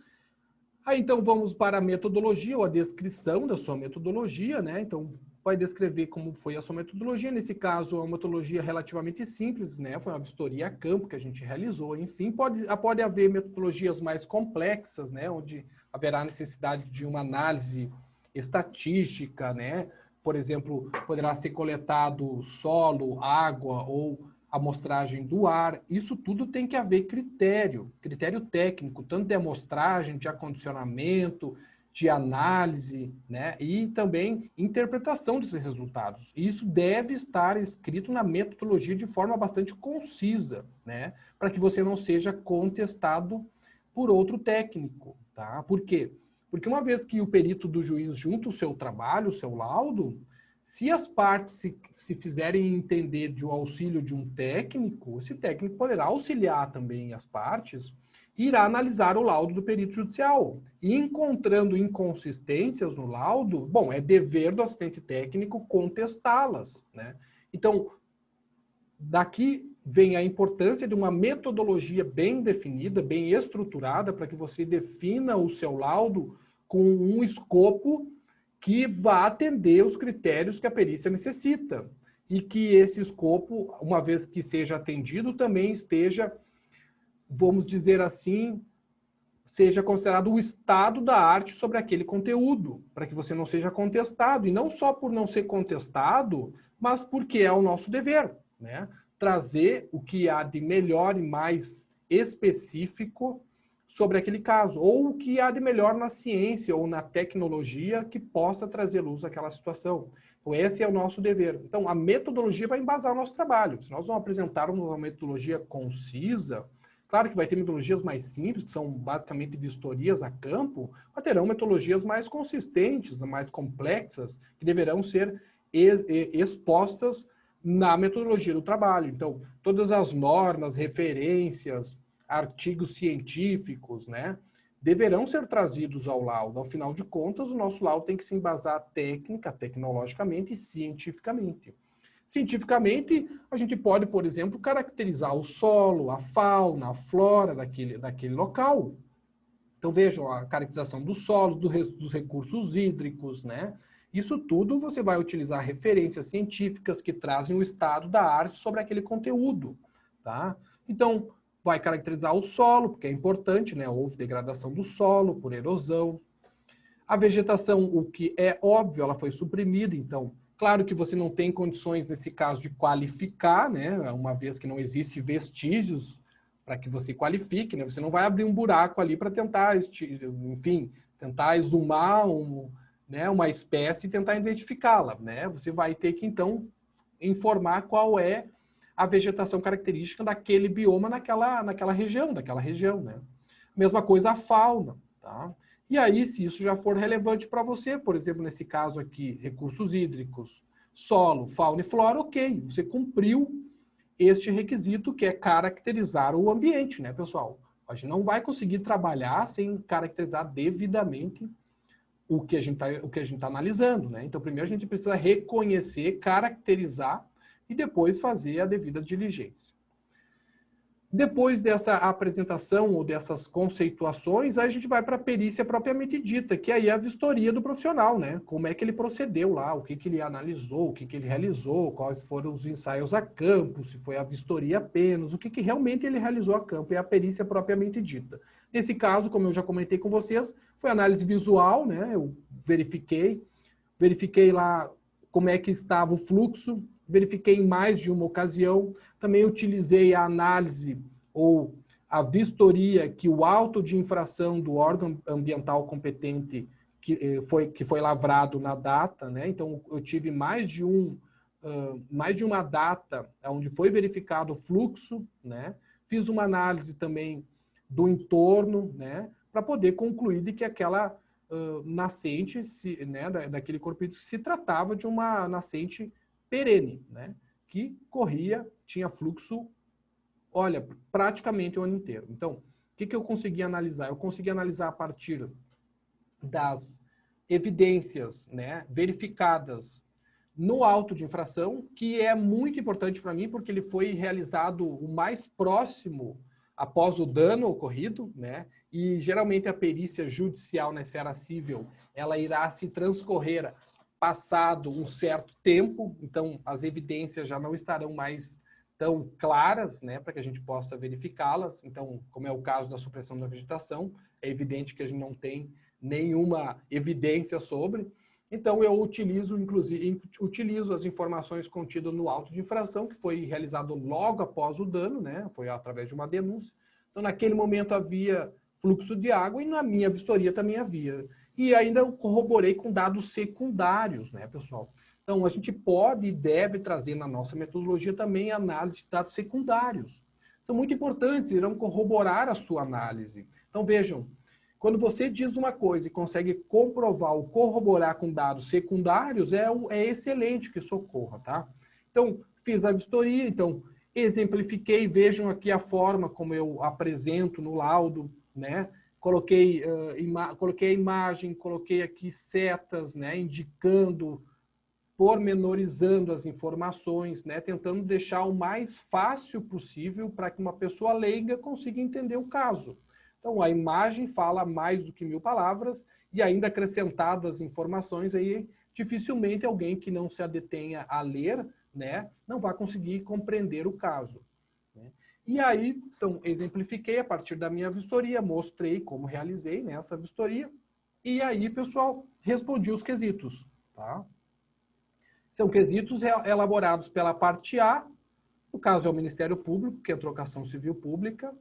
então vamos para a metodologia, ou a descrição da sua metodologia, né? Então, vai descrever como foi a sua metodologia. Nesse caso, é uma metodologia relativamente simples, né? Foi uma vistoria a campo que a gente realizou. Enfim, pode haver metodologias mais complexas, né? Onde haverá necessidade de uma análise estatística, né? Por exemplo, poderá ser coletado solo, água ou amostragem do ar. Isso tudo tem que haver critério técnico, tanto de amostragem, de acondicionamento, de análise, né? E também interpretação desses resultados. E isso deve estar escrito na metodologia de forma bastante concisa, né? Para que você não seja contestado por outro técnico, tá? Por quê? Porque uma vez que o perito do juiz junta o seu trabalho, o seu laudo, se as partes se fizerem entender de um auxílio de um técnico, esse técnico poderá auxiliar também as partes, irá analisar o laudo do perito judicial. E encontrando inconsistências no laudo, bom, é dever do assistente técnico contestá-las, né? Então, daqui vem a importância de uma metodologia bem definida, bem estruturada, para que você defina o seu laudo com um escopo que vá atender os critérios que a perícia necessita. E que esse escopo, uma vez que seja atendido, também esteja, vamos dizer assim, seja considerado o estado da arte sobre aquele conteúdo, para que você não seja contestado. E não só por não ser contestado, mas porque é o nosso dever, né? Trazer o que há de melhor e mais específico sobre aquele caso, ou o que há de melhor na ciência ou na tecnologia que possa trazer luz àquela situação. Então, esse é o nosso dever. Então, a metodologia vai embasar o nosso trabalho. Se nós não apresentarmos uma metodologia concisa, claro que vai ter metodologias mais simples, que são basicamente vistorias a campo, mas terão metodologias mais consistentes, mais complexas, que deverão ser expostas na metodologia do trabalho. Então, todas as normas, referências, artigos científicos, né, deverão ser trazidos ao laudo. Ao final de contas, o nosso laudo tem que se embasar tecnologicamente e cientificamente. Cientificamente, a gente pode, por exemplo, caracterizar o solo, a fauna, a flora daquele local. Então, vejam a caracterização do solo, dos recursos hídricos, né? Isso tudo você vai utilizar referências científicas que trazem o estado da arte sobre aquele conteúdo, tá? Então, vai caracterizar o solo, porque é importante, né? Houve degradação do solo por erosão. A vegetação, o que é óbvio, ela foi suprimida, então, claro que você não tem condições, nesse caso, de qualificar, né? Uma vez que não existe vestígios para que você qualifique, né? Você não vai abrir um buraco ali para tentar, enfim, tentar exumar uma espécie e tentar identificá-la, né? Você vai ter que, então, informar qual é a vegetação característica daquele bioma naquela região, né? Mesma coisa a fauna, tá? E aí, se isso já for relevante para você, por exemplo, nesse caso aqui, recursos hídricos, solo, fauna e flora, ok, você cumpriu este requisito que é caracterizar o ambiente, né, pessoal? A gente não vai conseguir trabalhar sem caracterizar devidamente o que a gente está analisando, né? Então, primeiro a gente precisa reconhecer, caracterizar e depois fazer a devida diligência. Depois dessa apresentação ou dessas conceituações, aí a gente vai para a perícia propriamente dita, que aí é a vistoria do profissional, né? Como é que ele procedeu lá, o que ele analisou, o que ele realizou, quais foram os ensaios a campo, se foi a vistoria apenas, o que realmente ele realizou a campo, é a perícia propriamente dita. Nesse caso, como eu já comentei com vocês, foi análise visual, né? Eu verifiquei lá como é que estava o fluxo, verifiquei em mais de uma ocasião, também utilizei a análise ou a vistoria que o auto de infração do órgão ambiental competente que foi lavrado na data, né? Então eu tive mais de uma data onde foi verificado o fluxo, né? Fiz uma análise também do entorno, né? Para poder concluir de que aquela nascente, né? daquele corpo hídrico se tratava de uma nascente perene, né? Que tinha fluxo, olha, praticamente o ano inteiro. Então, o que eu consegui analisar? Eu consegui analisar a partir das evidências, né, verificadas no auto de infração, que é muito importante para mim, porque ele foi realizado o mais próximo após o dano ocorrido, né? E geralmente a perícia judicial na esfera civil, ela irá se transcorrer passado um certo tempo, então as evidências já não estarão mais tão claras, né, para que a gente possa verificá-las. Então, como é o caso da supressão da vegetação, é evidente que a gente não tem nenhuma evidência sobre. Então, eu inclusive, utilizo as informações contidas no auto de infração, que foi realizado logo após o dano, né, foi através de uma denúncia. Então, naquele momento havia fluxo de água e na minha vistoria também havia. E ainda eu corroborei com dados secundários, né, pessoal? Então, a gente pode e deve trazer na nossa metodologia também análise de dados secundários. São muito importantes, irão corroborar a sua análise. Então, vejam, quando você diz uma coisa e consegue comprovar ou corroborar com dados secundários, é excelente que socorra, tá? Então, fiz a vistoria, então, exemplifiquei, vejam aqui a forma como eu apresento no laudo, né? Coloquei a imagem, coloquei aqui setas, né? Indicando, pormenorizando as informações, né? Tentando deixar o mais fácil possível para que uma pessoa leiga consiga entender o caso. Então, a imagem fala mais do que 1000 palavras e ainda acrescentadas informações aí, dificilmente alguém que não se detenha a ler, né, não vai conseguir compreender o caso. Né? E aí, então, exemplifiquei a partir da minha vistoria, mostrei como realizei, né, essa vistoria, e aí, pessoal, respondi os quesitos. Tá? São quesitos elaborados pela parte A, no caso é o Ministério Público, que é a trocação civil pública,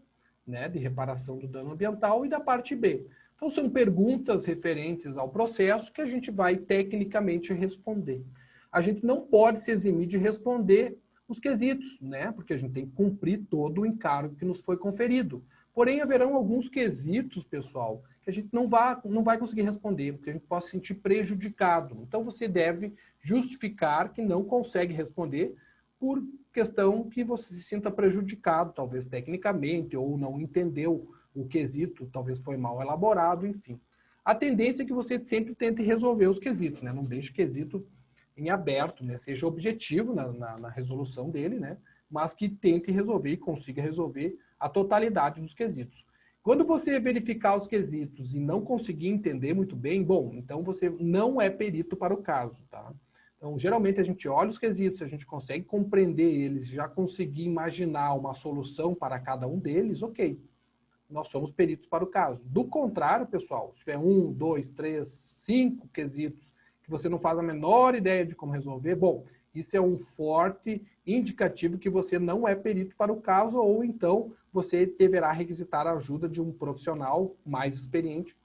né, de reparação do dano ambiental, e da parte B. Então, são perguntas referentes ao processo que a gente vai tecnicamente responder. A gente não pode se eximir de responder os quesitos, né, porque a gente tem que cumprir todo o encargo que nos foi conferido. Porém, haverão alguns quesitos, pessoal, que a gente não vai conseguir responder, porque a gente pode se sentir prejudicado. Então, você deve justificar que não consegue responder por questão que você se sinta prejudicado, talvez tecnicamente, ou não entendeu o quesito, talvez foi mal elaborado, enfim. A tendência é que você sempre tente resolver os quesitos, né? Não deixe o quesito em aberto, né? Seja objetivo na resolução dele, né? Mas que tente resolver e consiga resolver a totalidade dos quesitos. Quando você verificar os quesitos e não conseguir entender muito bem, bom, então você não é perito para o caso, tá? Então, geralmente a gente olha os quesitos, a gente consegue compreender eles, já conseguir imaginar uma solução para cada um deles, ok. Nós somos peritos para o caso. Do contrário, pessoal, se tiver 1, 2, 3, 5 quesitos que você não faz a menor ideia de como resolver, bom, isso é um forte indicativo que você não é perito para o caso, ou então você deverá requisitar a ajuda de um profissional mais experiente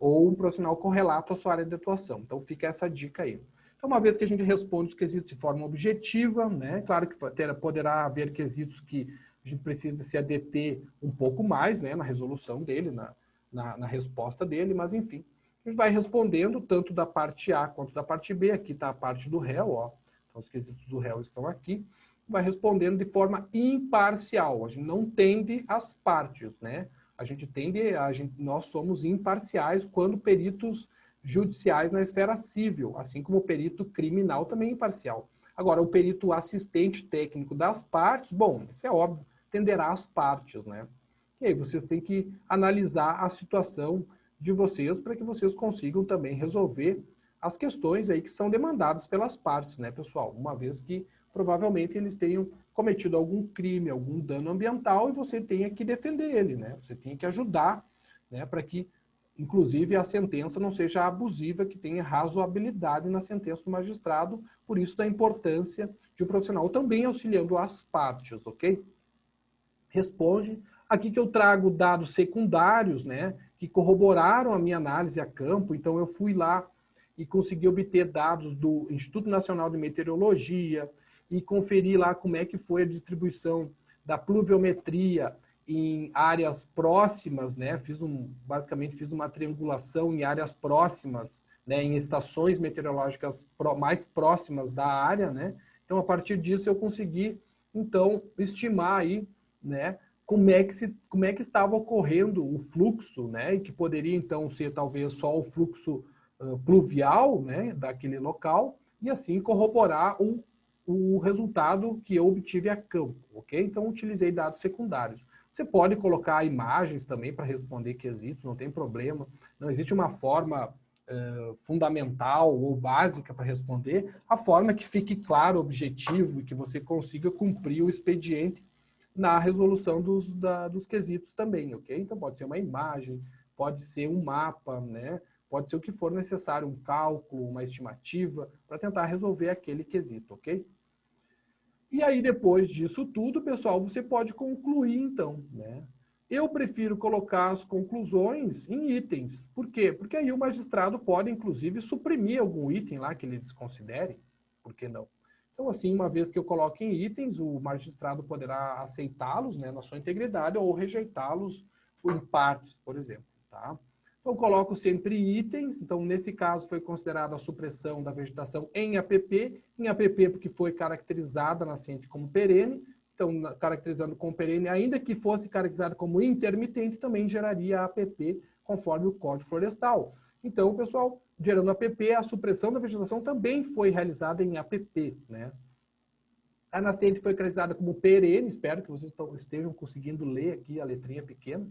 ou um profissional correlato à sua área de atuação. Então fica essa dica aí. Então, uma vez que a gente responde os quesitos de forma objetiva, né, claro que poderá haver quesitos que a gente precisa se adeter um pouco mais, né, na resolução dele, na resposta dele, mas enfim, a gente vai respondendo tanto da parte A quanto da parte B. Aqui está a parte do réu, ó. Então, os quesitos do réu estão aqui. Vai respondendo de forma imparcial. A gente não tende às partes, né? Nós somos imparciais quando peritos judiciais na esfera civil, assim como o perito criminal também é imparcial. Agora, o perito assistente técnico das partes, bom, isso é óbvio, tenderá às partes, né? E aí vocês têm que analisar a situação de vocês para que vocês consigam também resolver as questões aí que são demandadas pelas partes, né, pessoal? Uma vez que provavelmente eles tenham cometido algum crime, algum dano ambiental e você tenha que defender ele, né? Você tem que ajudar, né, para que inclusive a sentença não seja abusiva, que tenha razoabilidade na sentença do magistrado, por isso da importância de um profissional também auxiliando as partes, ok? Responde. Aqui que eu trago dados secundários, né, que corroboraram a minha análise a campo, então eu fui lá e consegui obter dados do Instituto Nacional de Meteorologia e conferi lá como é que foi a distribuição da pluviometria em áreas próximas, né, basicamente fiz uma triangulação em áreas próximas, né, em estações meteorológicas mais próximas da área, né, então a partir disso eu consegui, então, estimar aí, né, como é que estava ocorrendo o fluxo, né, e que poderia então ser talvez só o fluxo pluvial, né, daquele local, e assim corroborar o resultado que eu obtive a campo, ok? Então utilizei dados secundários. Você pode colocar imagens também para responder quesitos, não tem problema. Não existe uma forma fundamental ou básica para responder, a forma que fique claro, objetivo e que você consiga cumprir o expediente na resolução dos quesitos também, ok? Então pode ser uma imagem, pode ser um mapa, né? Pode ser o que for necessário, um cálculo, uma estimativa, para tentar resolver aquele quesito, ok? E aí, depois disso tudo, pessoal, você pode concluir, então, né? Eu prefiro colocar as conclusões em itens. Por quê? Porque aí o magistrado pode, inclusive, suprimir algum item lá que ele desconsidere. Por que não? Então, assim, uma vez que eu coloque em itens, o magistrado poderá aceitá-los, né, na sua integridade ou rejeitá-los em partes, por exemplo, tá? Então, eu coloco sempre itens. Então, nesse caso, foi considerada a supressão da vegetação em APP porque foi caracterizada nascente como perene. Então, caracterizando como perene, ainda que fosse caracterizada como intermitente, também geraria APP, conforme o Código Florestal. Então, pessoal, gerando APP, a supressão da vegetação também foi realizada em APP, né? A nascente foi caracterizada como perene, espero que vocês estejam conseguindo ler aqui a letrinha pequena.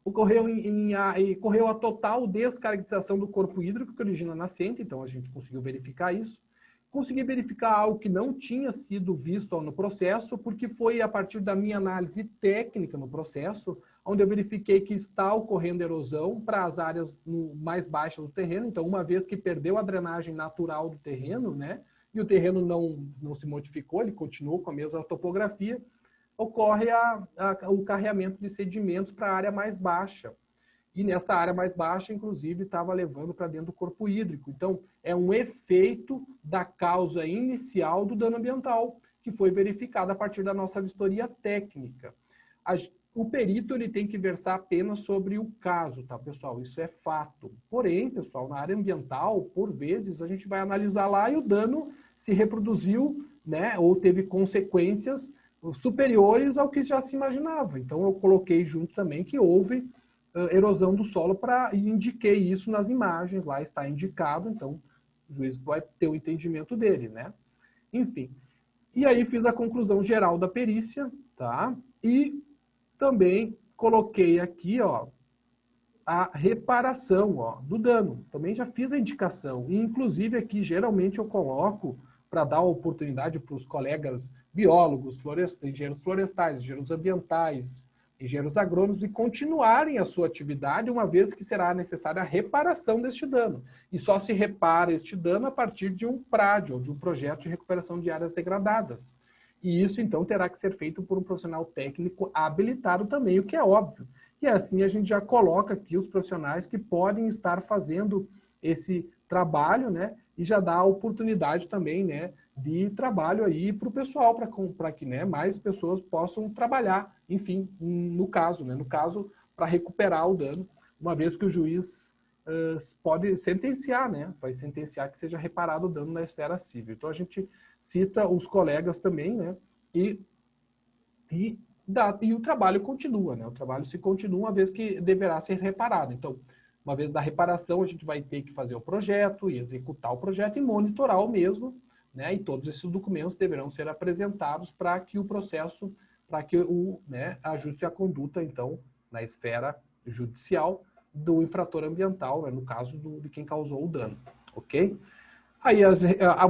Ocorreu a total descaracterização do corpo hídrico que origina a nascente, então a gente conseguiu verificar isso. Consegui verificar algo que não tinha sido visto no processo, porque foi a partir da minha análise técnica no processo, onde eu verifiquei que está ocorrendo erosão para as áreas mais baixas do terreno. Então, uma vez que perdeu a drenagem natural do terreno, né, e o terreno não se modificou, ele continuou com a mesma topografia, ocorre o carreamento de sedimentos para a área mais baixa. E nessa área mais baixa, inclusive, estava levando para dentro do corpo hídrico. Então, é um efeito da causa inicial do dano ambiental, que foi verificado a partir da nossa vistoria técnica. O perito ele tem que versar apenas sobre o caso, tá, pessoal? Isso é fato. Porém, pessoal, na área ambiental, por vezes, a gente vai analisar lá e o dano se reproduziu né, ou teve consequências superiores ao que já se imaginava. Então, eu coloquei junto também que houve erosão do solo e indiquei isso nas imagens, lá está indicado, então o juiz vai ter o entendimento dele, né? Enfim. E aí fiz a conclusão geral da perícia, tá? E também coloquei aqui, ó, a reparação, ó, do dano. Também já fiz a indicação. E, inclusive, aqui, geralmente, eu coloco para dar oportunidade para os colegas biólogos, engenheiros florestais, engenheiros ambientais, engenheiros agrônomos, de continuarem a sua atividade, uma vez que será necessária a reparação deste dano. E só se repara este dano a partir de um PRAD, ou de um projeto de recuperação de áreas degradadas. E isso, então, terá que ser feito por um profissional técnico habilitado também, o que é óbvio. E assim a gente já coloca aqui os profissionais que podem estar fazendo esse trabalho, né? E já dá a oportunidade também, né, de trabalho aí para o pessoal, para que, né, mais pessoas possam trabalhar, enfim, no caso, né? No caso, para recuperar o dano, uma vez que o juiz pode sentenciar, né? Vai sentenciar que seja reparado o dano na esfera civil. Então a gente cita os colegas também, né? E o trabalho continua, né? O trabalho se continua uma vez que deverá ser reparado. Então, uma vez da reparação, a gente vai ter que fazer o projeto e executar o projeto e monitorar o mesmo, né? E todos esses documentos deverão ser apresentados para que o processo, para que o, né, ajuste a conduta, então, na esfera judicial do infrator ambiental, né? No caso de quem causou o dano, ok? Aí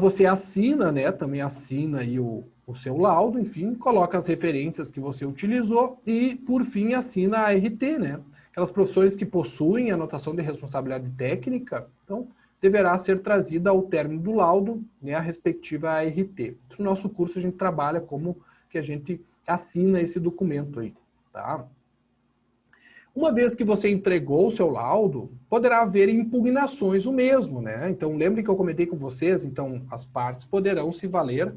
você assina, né? Também assina aí o seu laudo, enfim, coloca as referências que você utilizou e, por fim, assina a RT, né? Aquelas profissões que possuem anotação de responsabilidade técnica, então, deverá ser trazida ao término do laudo, né, a respectiva ART. No nosso curso, a gente trabalha como que a gente assina esse documento aí, tá? Uma vez que você entregou o seu laudo, poderá haver impugnações o mesmo, né? Então, lembre que eu comentei com vocês, então, as partes poderão se valer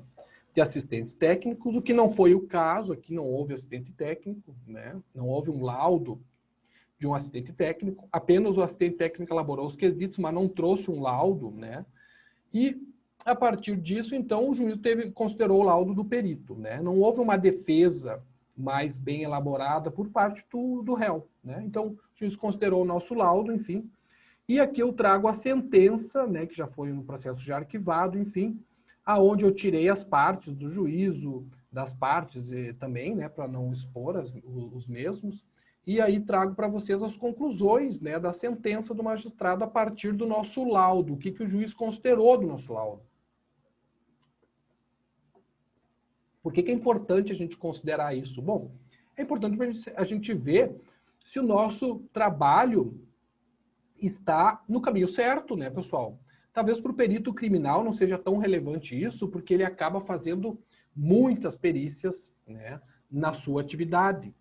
de assistentes técnicos, o que não foi o caso, aqui não houve assistente técnico, né? Não houve um laudo de um assistente técnico, apenas o assistente técnico elaborou os quesitos, mas não trouxe um laudo, né? E, a partir disso, então, o juiz considerou o laudo do perito, né? Não houve uma defesa mais bem elaborada por parte do réu, né? Então, o juiz considerou o nosso laudo, enfim. E aqui eu trago a sentença, né, que já foi no processo já arquivado, enfim, aonde eu tirei as partes do juízo, das partes também, né, para não expor os mesmos. E aí trago para vocês as conclusões, né, da sentença do magistrado a partir do nosso laudo, o que o juiz considerou do nosso laudo. Por que é importante a gente considerar isso? Bom, é importante para a gente ver se o nosso trabalho está no caminho certo, né, pessoal? Talvez para o perito criminal não seja tão relevante isso, porque ele acaba fazendo muitas perícias, né, na sua atividade.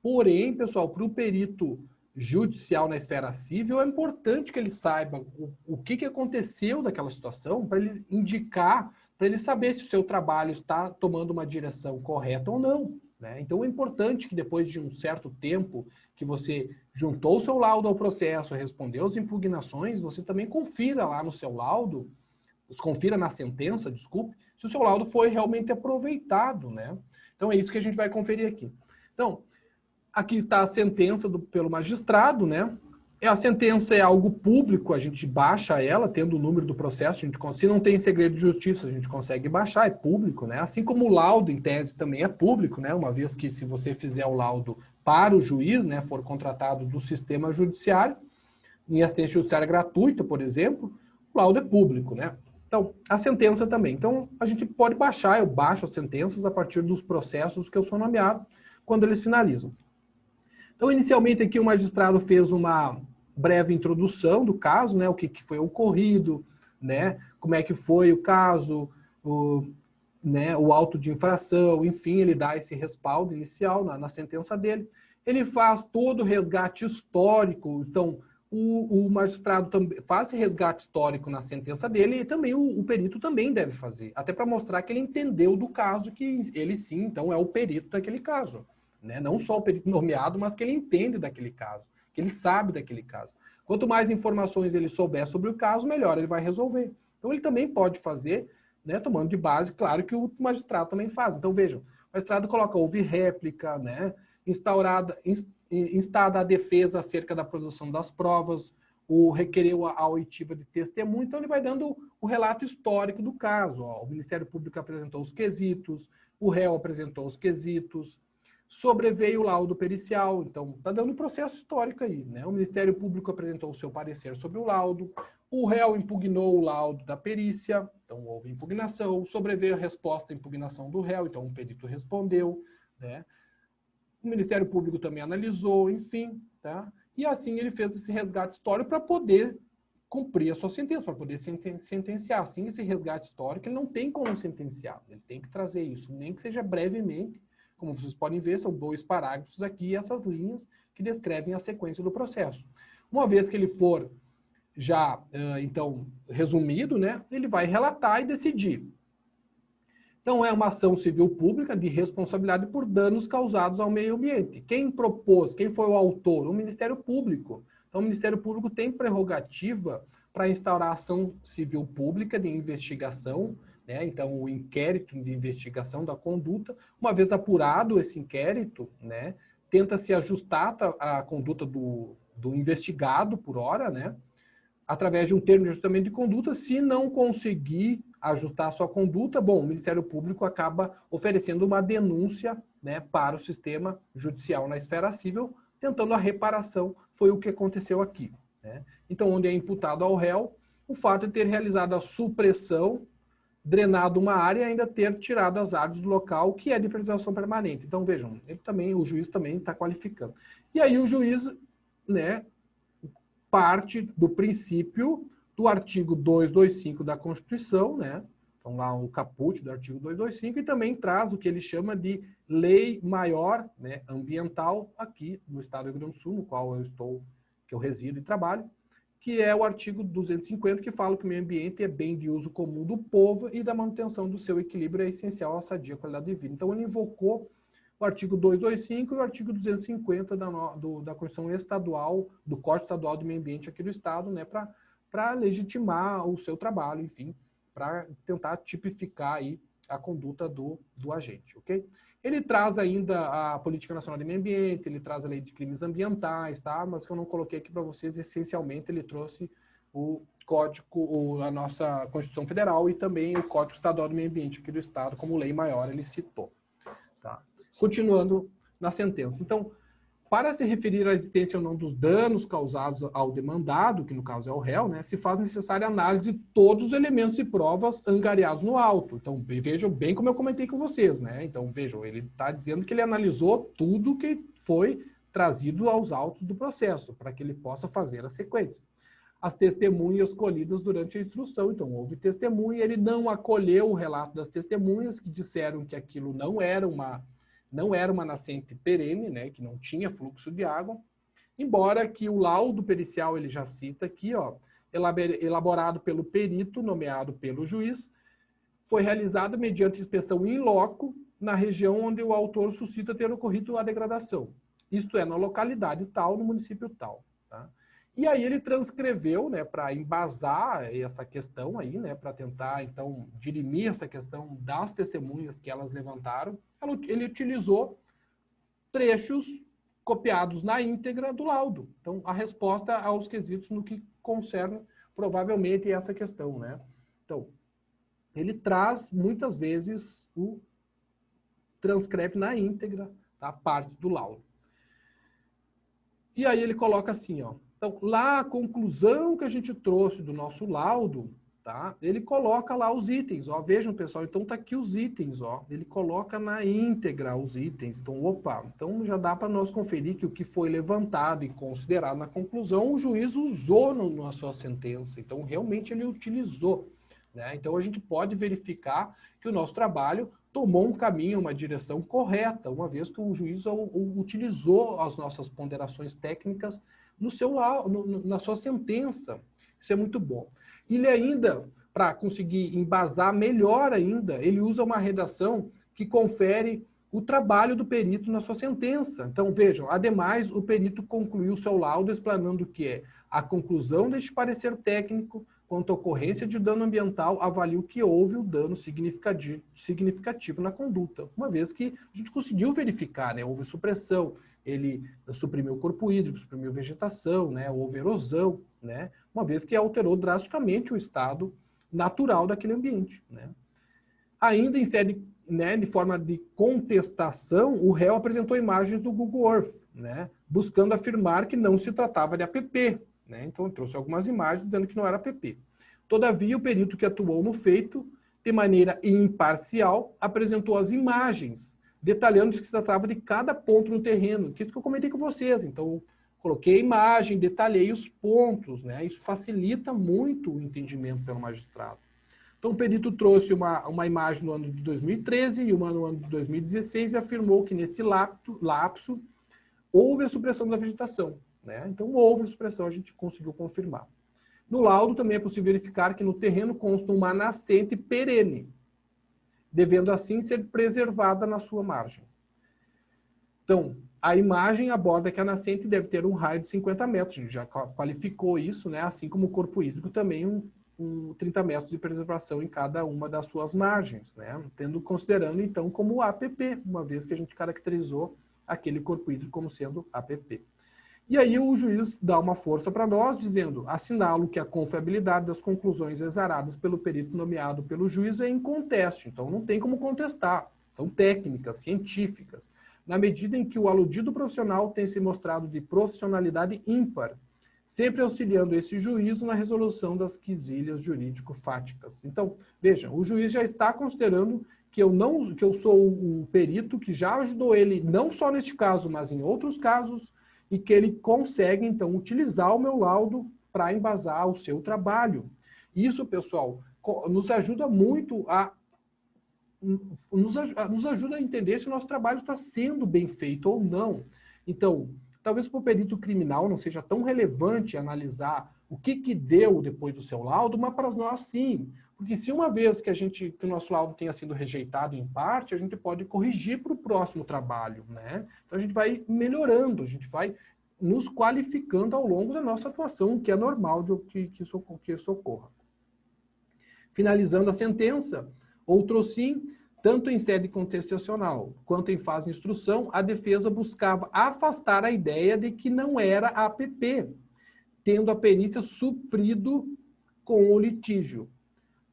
Porém, pessoal, para o perito judicial na esfera civil, é importante que ele saiba o que aconteceu daquela situação, para ele indicar, para ele saber se o seu trabalho está tomando uma direção correta ou não, né? Então, é importante que depois de um certo tempo que você juntou o seu laudo ao processo, respondeu as impugnações, você também confira lá no seu laudo, confira na sentença, desculpe, se o seu laudo foi realmente aproveitado, né? Então, é isso que a gente vai conferir aqui. Então, aqui está a sentença pelo magistrado, né? A sentença é algo público, a gente baixa ela, tendo o número do processo, a gente, se não tem segredo de justiça, a gente consegue baixar, é público, né? Assim como o laudo, em tese, também é público, né? Uma vez que se você fizer o laudo para o juiz, né, for contratado do sistema judiciário, em assistência judiciária gratuita, por exemplo, o laudo é público, né? Então, a sentença também. Então, a gente pode baixar, eu baixo as sentenças a partir dos processos que eu sou nomeado, quando eles finalizam. Então, inicialmente aqui o magistrado fez uma breve introdução do caso, né, o que foi ocorrido, né, como é que foi o caso, né, o auto de infração, enfim, ele dá esse respaldo inicial na sentença dele. Ele faz todo o resgate histórico, então o magistrado também faz esse resgate histórico na sentença dele e também o perito também deve fazer, até para mostrar que ele entendeu do caso, que ele sim, então é o perito daquele caso. Né? Não só o perito nomeado, mas que ele entende daquele caso, que ele sabe daquele caso. Quanto mais informações ele souber sobre o caso, melhor ele vai resolver. Então ele também pode fazer né, tomando de base, claro, que o magistrado também faz. Então, vejam, o magistrado coloca, houve réplica, né, instada a defesa acerca da produção das provas, requereu a oitiva de testemunho, então ele vai dando o relato histórico do caso. Ó, o Ministério Público apresentou os quesitos, o réu apresentou os quesitos, sobreveio o laudo pericial, então está dando um processo histórico aí, né? O Ministério Público apresentou o seu parecer sobre o laudo, o réu impugnou o laudo da perícia, então houve impugnação, sobreveio a resposta à impugnação do réu, então o perito respondeu, né? O Ministério Público também analisou, enfim, tá? E assim ele fez esse resgate histórico para poder cumprir a sua sentença, para poder sentenciar. Assim, esse resgate histórico, ele não tem como sentenciar, ele tem que trazer isso, nem que seja brevemente. Como vocês podem ver, são 2 parágrafos aqui, essas linhas que descrevem a sequência do processo. Uma vez que ele for já, então, resumido, né, ele vai relatar e decidir. Então, é uma ação civil pública de responsabilidade por danos causados ao meio ambiente. Quem propôs, quem foi o autor? O Ministério Público. Então, o Ministério Público tem prerrogativa para instaurar ação civil pública de investigação, né? Então, o inquérito de investigação da conduta, uma vez apurado esse inquérito, né, tenta-se ajustar a conduta do investigado por hora, né, através de um termo de ajustamento de conduta. Se não conseguir ajustar a sua conduta, bom, o Ministério Público acaba oferecendo uma denúncia, né, para o sistema judicial na esfera civil, tentando a reparação. Foi o que aconteceu aqui, né? Então, onde é imputado ao réu o fato de ter realizado a supressão, drenado uma área e ainda ter tirado as árvores do local, que é de preservação permanente. Então, vejam, o juiz também está qualificando. E aí o juiz, né, parte do princípio do artigo 225 da Constituição, né? Então, lá o caput do artigo 225, e também traz o que ele chama de lei maior, né, ambiental, aqui no estado do Rio Grande do Sul, no qual eu resido e trabalho, que é o artigo 250, que fala que o meio ambiente é bem de uso comum do povo e da manutenção do seu equilíbrio é essencial à sadia qualidade de vida. Então, ele invocou o artigo 225 e o artigo 250 da Constituição Estadual, do Código Estadual do Meio Ambiente aqui do Estado, né, para legitimar o seu trabalho, enfim, para tentar tipificar aí a conduta do agente, ok? Ele traz ainda a Política Nacional de Meio Ambiente, ele traz a Lei de Crimes Ambientais, tá? Mas que eu não coloquei aqui para vocês, essencialmente ele trouxe o Código, a nossa Constituição Federal e também o Código Estadual do Meio Ambiente aqui do Estado, como lei maior, ele citou, tá? Continuando na sentença. Então, para se referir à existência ou não dos danos causados ao demandado, que no caso é o réu, né, se faz necessária análise de todos os elementos e provas angariados no auto. Então, vejam bem como eu comentei com vocês, né? Então, vejam, ele está dizendo que ele analisou tudo que foi trazido aos autos do processo, para que ele possa fazer a sequência. As testemunhas colhidas durante a instrução. Então, houve testemunha, ele não acolheu o relato das testemunhas, que disseram que aquilo não era uma nascente perene, né, que não tinha fluxo de água, embora que o laudo pericial, ele já cita aqui, ó, elaborado pelo perito, nomeado pelo juiz, foi realizado mediante inspeção in loco na região onde o autor suscita ter ocorrido a degradação. Isto é, na localidade tal, no município tal, tá? E aí ele transcreveu, né, para embasar essa questão aí, né, para tentar, então, dirimir essa questão das testemunhas que elas levantaram, ele utilizou trechos copiados na íntegra do laudo. Então, a resposta aos quesitos no que concerne, provavelmente, essa questão, né? Então, ele traz, muitas vezes, transcreve na íntegra a parte do laudo. E aí ele coloca assim, ó. Então, lá a conclusão que a gente trouxe do nosso laudo, tá? Ele coloca lá os itens, ó. Vejam, pessoal, então tá aqui os itens, ó. Ele coloca na íntegra os itens. Então, opa, então já dá para nós conferir que o que foi levantado e considerado na conclusão, o juiz usou na sua sentença. Então, realmente ele utilizou, né? Então, a gente pode verificar que o nosso trabalho tomou um caminho, uma direção correta, uma vez que o juiz utilizou as nossas ponderações técnicas na sua sentença. Isso é muito bom. Ele ainda, para conseguir embasar melhor ainda, ele usa uma redação que confere o trabalho do perito na sua sentença. Então, vejam, ademais, o perito concluiu seu laudo explanando que a conclusão deste parecer técnico quanto à ocorrência de dano ambiental, avalio que houve o dano significativo na conduta, uma vez que a gente conseguiu verificar, né? Houve supressão, ele suprimiu o corpo hídrico, suprimiu vegetação, né? Houve erosão, né? Uma vez que alterou drasticamente o estado natural daquele ambiente, né? Ainda em sede, né, de forma de contestação, o réu apresentou imagens do Google Earth, né, buscando afirmar que não se tratava de app. Né? Então, trouxe algumas imagens dizendo que não era app. Todavia, o perito que atuou no feito, de maneira imparcial, apresentou as imagens, detalhando que se tratava de cada ponto no terreno, que é isso que eu comentei com vocês. Então, coloquei a imagem, detalhei os pontos, né? Isso facilita muito o entendimento pelo magistrado. Então, o perito trouxe uma imagem no ano de 2013 e uma no ano de 2016 e afirmou que nesse lapso houve a supressão da vegetação. Né? Então, houve a supressão, a gente conseguiu confirmar. No laudo, também é possível verificar que no terreno consta uma nascente perene, devendo assim ser preservada na sua margem. Então, a imagem aborda que a nascente deve ter um raio de 50 metros, a gente já qualificou isso, né? Assim como o corpo hídrico também 30 metros de preservação em cada uma das suas margens, né? Considerando, então, como APP, uma vez que a gente caracterizou aquele corpo hídrico como sendo APP. E aí o juiz dá uma força para nós, dizendo, assinalo que a confiabilidade das conclusões exaradas pelo perito nomeado pelo juiz é inconteste, então não tem como contestar, são técnicas, científicas, na medida em que o aludido profissional tem se mostrado de profissionalidade ímpar, sempre auxiliando esse juízo na resolução das quesilhas jurídico-fáticas. Então, vejam, o juiz já está considerando que eu sou um perito que já ajudou ele, não só neste caso, mas em outros casos, e que ele consegue, então, utilizar o meu laudo para embasar o seu trabalho. Isso, pessoal, nos ajuda muito nos ajuda a entender se o nosso trabalho está sendo bem feito ou não. Então, talvez para o perito criminal não seja tão relevante analisar o que deu depois do seu laudo, mas para nós sim. Porque se uma vez que o nosso laudo tenha sido rejeitado em parte, a gente pode corrigir para o próximo trabalho, né? Então a gente vai melhorando, a gente vai nos qualificando ao longo da nossa atuação, o que é normal que isso ocorra. Finalizando a sentença, outrossim, tanto em sede contestacional quanto em fase de instrução, a defesa buscava afastar a ideia de que não era APP, tendo a perícia suprido com o litígio,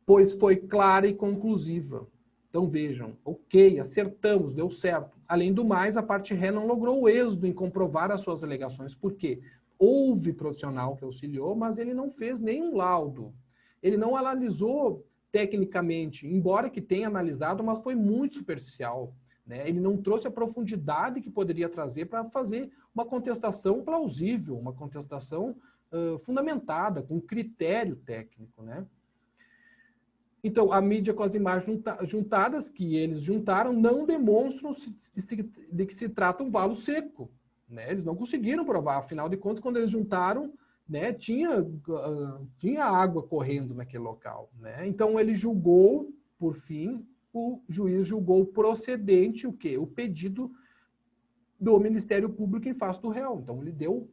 pois foi clara e conclusiva. Então vejam, ok, acertamos, deu certo. Além do mais, a parte ré não logrou o êxito em comprovar as suas alegações, porque houve profissional que auxiliou, mas ele não fez nenhum laudo. Ele não analisou tecnicamente, embora que tenha analisado, mas foi muito superficial. Né? Ele não trouxe a profundidade que poderia trazer para fazer uma contestação plausível, uma contestação fundamentada, com critério técnico. Né? Então, a mídia com as imagens juntadas, que eles juntaram, não demonstram de que se trata um valo seco. Né? Eles não conseguiram provar, afinal de contas, quando eles juntaram, né, tinha água correndo naquele local. Né? Então, ele julgou, por fim, o juiz julgou procedente o quê? O pedido do Ministério Público em face do réu. Então, ele deu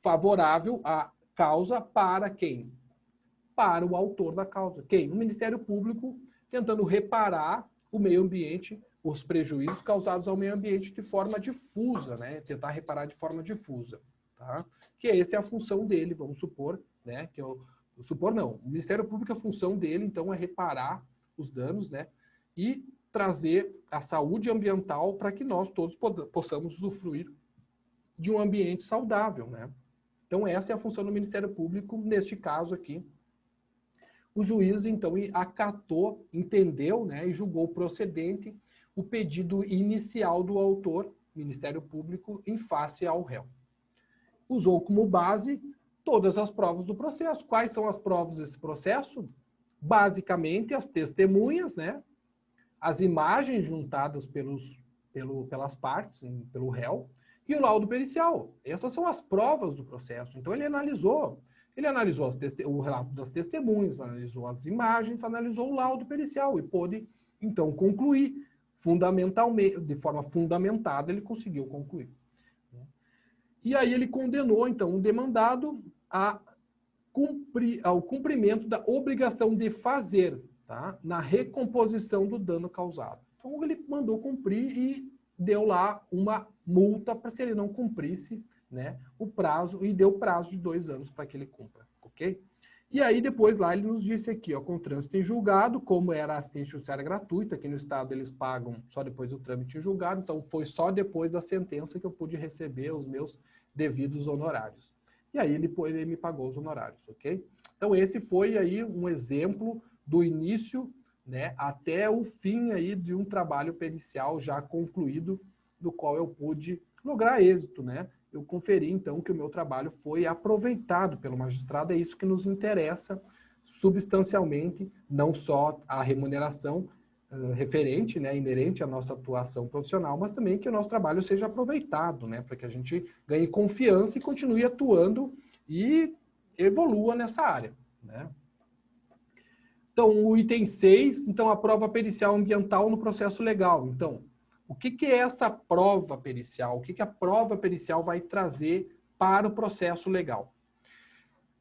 favorável à causa para quem? Para o autor da causa. Quem? O Ministério Público tentando reparar o meio ambiente, os prejuízos causados ao meio ambiente de forma difusa, né? Tentar reparar de forma difusa. Tá? Que essa é a função dele, vamos supor, né? Supor não, o Ministério Público, a função dele, então, é reparar os danos, né? E trazer a saúde ambiental para que nós todos possamos usufruir de um ambiente saudável, né? Então, essa é a função do Ministério Público, neste caso aqui. O juiz, então, acatou, entendeu, né, e julgou procedente o pedido inicial do autor, Ministério Público, em face ao réu. Usou como base todas as provas do processo. Quais são as provas desse processo? Basicamente, as testemunhas, né, as imagens juntadas pelas partes, pelo réu, e o laudo pericial. Essas são as provas do processo. Então, ele analisou o relato das testemunhas, analisou as imagens, analisou o laudo pericial e pôde, então, concluir fundamentalmente, de forma fundamentada, ele conseguiu concluir. E aí ele condenou, então, o demandado a ao cumprimento da obrigação de fazer, tá? Na recomposição do dano causado. Então, ele mandou cumprir e deu lá uma multa para se ele não cumprisse, né, o prazo, e deu prazo de 2 anos para que ele cumpra, ok? E aí, depois lá, ele nos disse aqui, ó, com trânsito em julgado, como era assistência judiciária gratuita, aqui no estado eles pagam só depois do trâmite em julgado, então foi só depois da sentença que eu pude receber os meus devidos honorários. E aí ele me pagou os honorários, ok? Então esse foi aí um exemplo do início, né, até o fim aí de um trabalho pericial já concluído, do qual eu pude lograr êxito, né? Eu conferi, então, que o meu trabalho foi aproveitado pelo magistrado, é isso que nos interessa substancialmente, não só a remuneração referente, né, inerente à nossa atuação profissional, mas também que o nosso trabalho seja aproveitado, né, para que a gente ganhe confiança e continue atuando e evolua nessa área, né? Então, o item 6, então, a prova pericial ambiental no processo legal. Então, o que é essa prova pericial? O que a prova pericial vai trazer para o processo legal?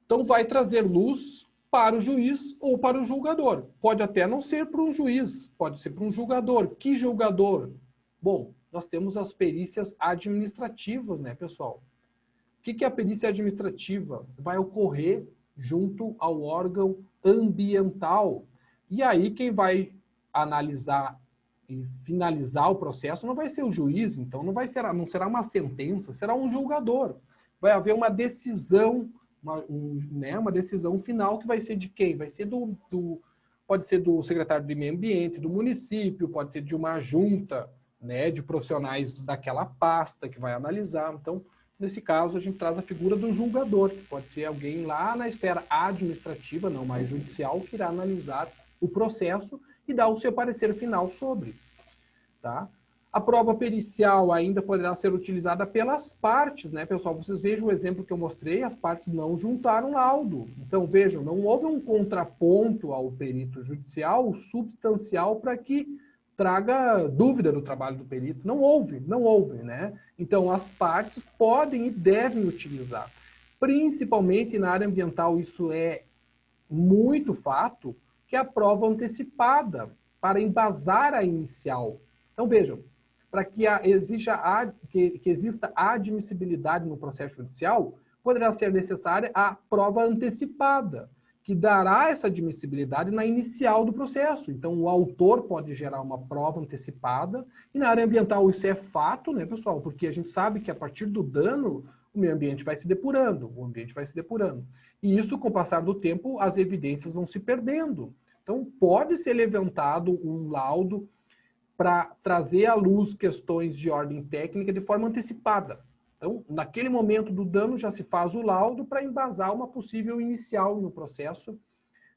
Então, vai trazer luz para o juiz ou para o julgador. Pode até não ser para um juiz, pode ser para um julgador. Que julgador? Bom, nós temos as perícias administrativas, né, pessoal? O que é a perícia administrativa? Vai ocorrer junto ao órgão ambiental. E aí quem vai analisar e finalizar o processo não vai ser o juiz, então não será uma sentença, será um julgador. Vai haver uma decisão, uma decisão final que vai ser de quem? Vai ser pode ser do secretário de Meio Ambiente, do município, pode ser de uma junta, né, de profissionais daquela pasta que vai analisar. Então, nesse caso, a gente traz a figura do julgador, que pode ser alguém lá na esfera administrativa, não mais judicial, que irá analisar o processo e dar o seu parecer final sobre. Tá? A prova pericial ainda poderá ser utilizada pelas partes, né, pessoal? Vocês vejam o exemplo que eu mostrei, as partes não juntaram laudo. Então, vejam, não houve um contraponto ao perito judicial substancial para que traga dúvida do trabalho do perito. Não houve, né? Então, as partes podem e devem utilizar. Principalmente na área ambiental, isso é muito fato, que é a prova antecipada, para embasar a inicial. Então, vejam, para que exista admissibilidade no processo judicial, poderá ser necessária a prova antecipada, que dará essa admissibilidade na inicial do processo. Então, o autor pode gerar uma prova antecipada, e na área ambiental isso é fato, né, pessoal? Porque a gente sabe que a partir do dano, o meio ambiente vai se depurando, o ambiente vai se depurando. E isso, com o passar do tempo, as evidências vão se perdendo. Então, pode ser levantado um laudo para trazer à luz questões de ordem técnica de forma antecipada. Então, naquele momento do dano, já se faz o laudo para embasar uma possível inicial no processo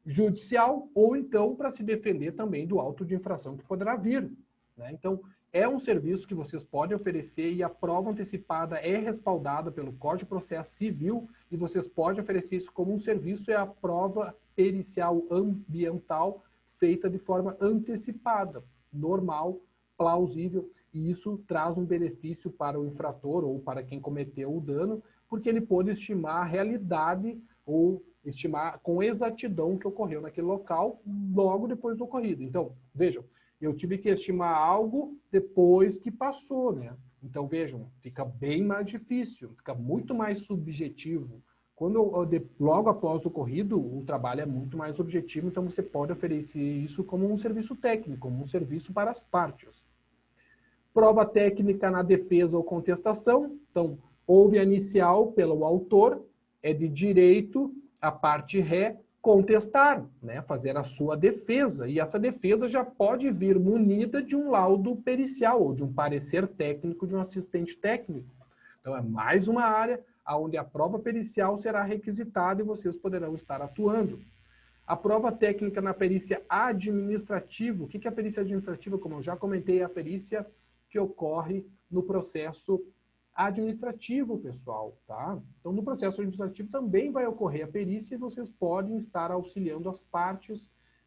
judicial, ou então para se defender também do auto de infração que poderá vir, né? Então, é um serviço que vocês podem oferecer e a prova antecipada é respaldada pelo Código de Processo Civil e vocês podem oferecer isso como um serviço, é a prova pericial ambiental feita de forma antecipada, normal, plausível, e isso traz um benefício para o infrator ou para quem cometeu o dano, porque ele pôde estimar a realidade ou estimar com exatidão o que ocorreu naquele local logo depois do ocorrido. Então, vejam, eu tive que estimar algo depois que passou, né? Então, vejam, fica bem mais difícil, fica muito mais subjetivo. Logo após o ocorrido, o trabalho é muito mais objetivo, então você pode oferecer isso como um serviço técnico, como um serviço para as partes. Prova técnica na defesa ou contestação. Então, houve a inicial pelo autor, é de direito a parte ré contestar, né, fazer a sua defesa. E essa defesa já pode vir munida de um laudo pericial ou de um parecer técnico de um assistente técnico. Então, é mais uma área onde a prova pericial será requisitada e vocês poderão estar atuando. A prova técnica na perícia administrativa. O que é a perícia administrativa? Como eu já comentei, é a perícia que ocorre no processo administrativo, pessoal, tá? Então, no processo administrativo também vai ocorrer a perícia e vocês podem estar auxiliando as partes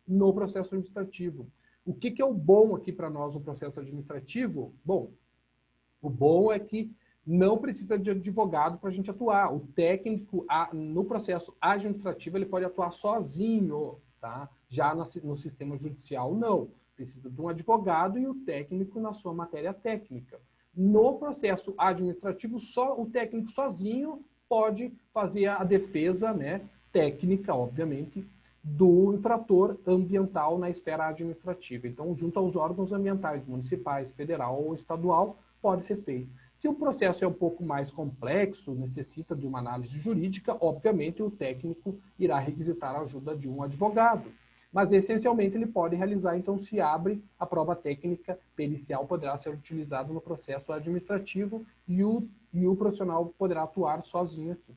no processo administrativo. O que é o bom aqui para nós no processo administrativo? Bom, o bom é que não precisa de advogado para a gente atuar. O técnico, no processo administrativo, ele pode atuar sozinho, tá? Já no sistema judicial, não. Precisa de um advogado e o técnico na sua matéria técnica. No processo administrativo, só o técnico sozinho pode fazer a defesa, né, técnica, obviamente, do infrator ambiental na esfera administrativa. Então, junto aos órgãos ambientais municipais, federal ou estadual, pode ser feito. Se o processo é um pouco mais complexo, necessita de uma análise jurídica, obviamente o técnico irá requisitar a ajuda de um advogado. Mas, essencialmente, ele pode realizar, então, se abre a prova técnica pericial, poderá ser utilizado no processo administrativo e o profissional poderá atuar sozinho aqui.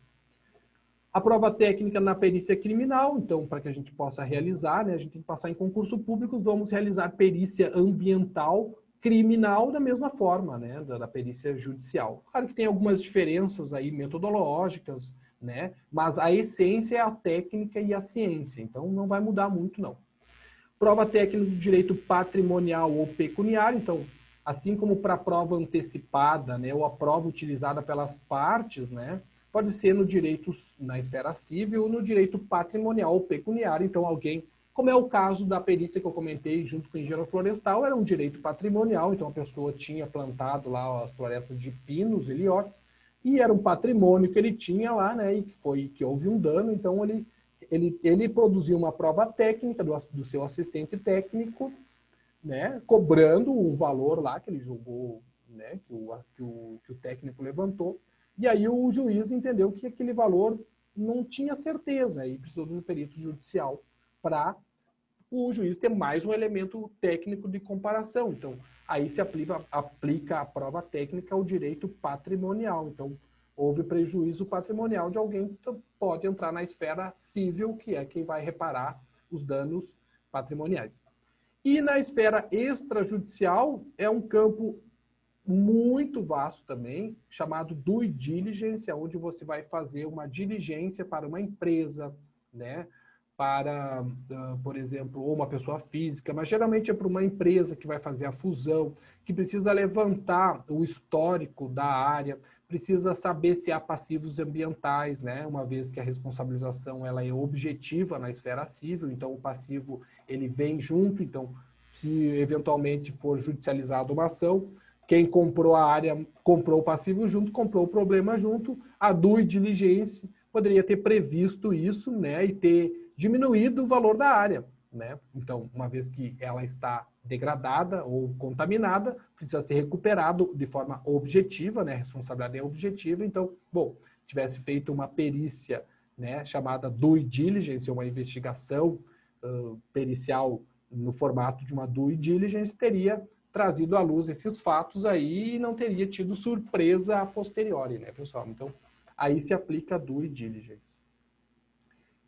A prova técnica na perícia criminal, então, para que a gente possa realizar, né, a gente tem que passar em concurso público, vamos realizar perícia ambiental criminal da mesma forma, né, da perícia judicial. Claro que tem algumas diferenças aí metodológicas, né, mas a essência é a técnica e a ciência, então não vai mudar muito, não. Prova técnica de direito patrimonial ou pecuniário, então, assim como para a prova antecipada, né, ou a prova utilizada pelas partes, né, pode ser no direito, na esfera civil, ou no direito patrimonial ou pecuniário. Então, alguém, como é o caso da perícia que eu comentei junto com o engenheiro florestal, era um direito patrimonial, então a pessoa tinha plantado lá as florestas de pinos, ilhotes, e era um patrimônio que ele tinha lá, né, e que houve um dano, então ele produziu uma prova técnica do seu assistente técnico, né, cobrando um valor lá que ele julgou, né, que o técnico levantou, e aí o juiz entendeu que aquele valor não tinha certeza e precisou do perito judicial para o juiz ter mais um elemento técnico de comparação. Então, aí se aplica a prova técnica ao direito patrimonial. Então, houve prejuízo patrimonial de alguém que pode entrar na esfera civil, que é quem vai reparar os danos patrimoniais. E na esfera extrajudicial é um campo muito vasto também, chamado due diligence, onde você vai fazer uma diligência para uma empresa, né? Para, por exemplo, ou uma pessoa física, mas geralmente é para uma empresa que vai fazer a fusão, que precisa levantar o histórico da área, precisa saber se há passivos ambientais, né? Uma vez que a responsabilização ela é objetiva na esfera civil, então o passivo ele vem junto, então se eventualmente for judicializada uma ação, quem comprou a área comprou o passivo junto, comprou o problema junto, a due diligence poderia ter previsto isso, né, e ter diminuído o valor da área, né? Então, uma vez que ela está degradada ou contaminada, precisa ser recuperado de forma objetiva, né? A responsabilidade é objetiva. Então, bom, tivesse feito uma perícia, né, chamada due diligence, uma investigação pericial no formato de uma due diligence, teria trazido à luz esses fatos aí e não teria tido surpresa a posteriori, né, pessoal? Então, aí se aplica a due diligence.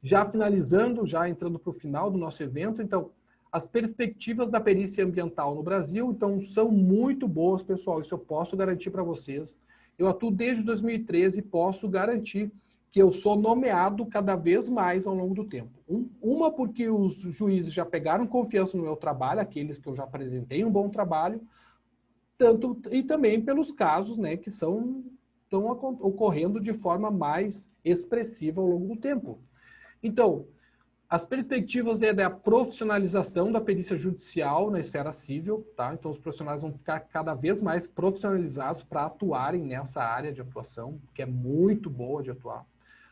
Já finalizando, já entrando para o final do nosso evento, então, as perspectivas da perícia ambiental no Brasil, então, são muito boas, pessoal, isso eu posso garantir para vocês. Eu atuo desde 2013 e posso garantir que eu sou nomeado cada vez mais ao longo do tempo. Uma porque os juízes já pegaram confiança no meu trabalho, aqueles que eu já apresentei um bom trabalho, tanto e também pelos casos, né, que estão ocorrendo de forma mais expressiva ao longo do tempo. Então, as perspectivas é da profissionalização da perícia judicial na esfera civil, tá? Então, os profissionais vão ficar cada vez mais profissionalizados para atuarem nessa área de atuação, que é muito boa de atuar.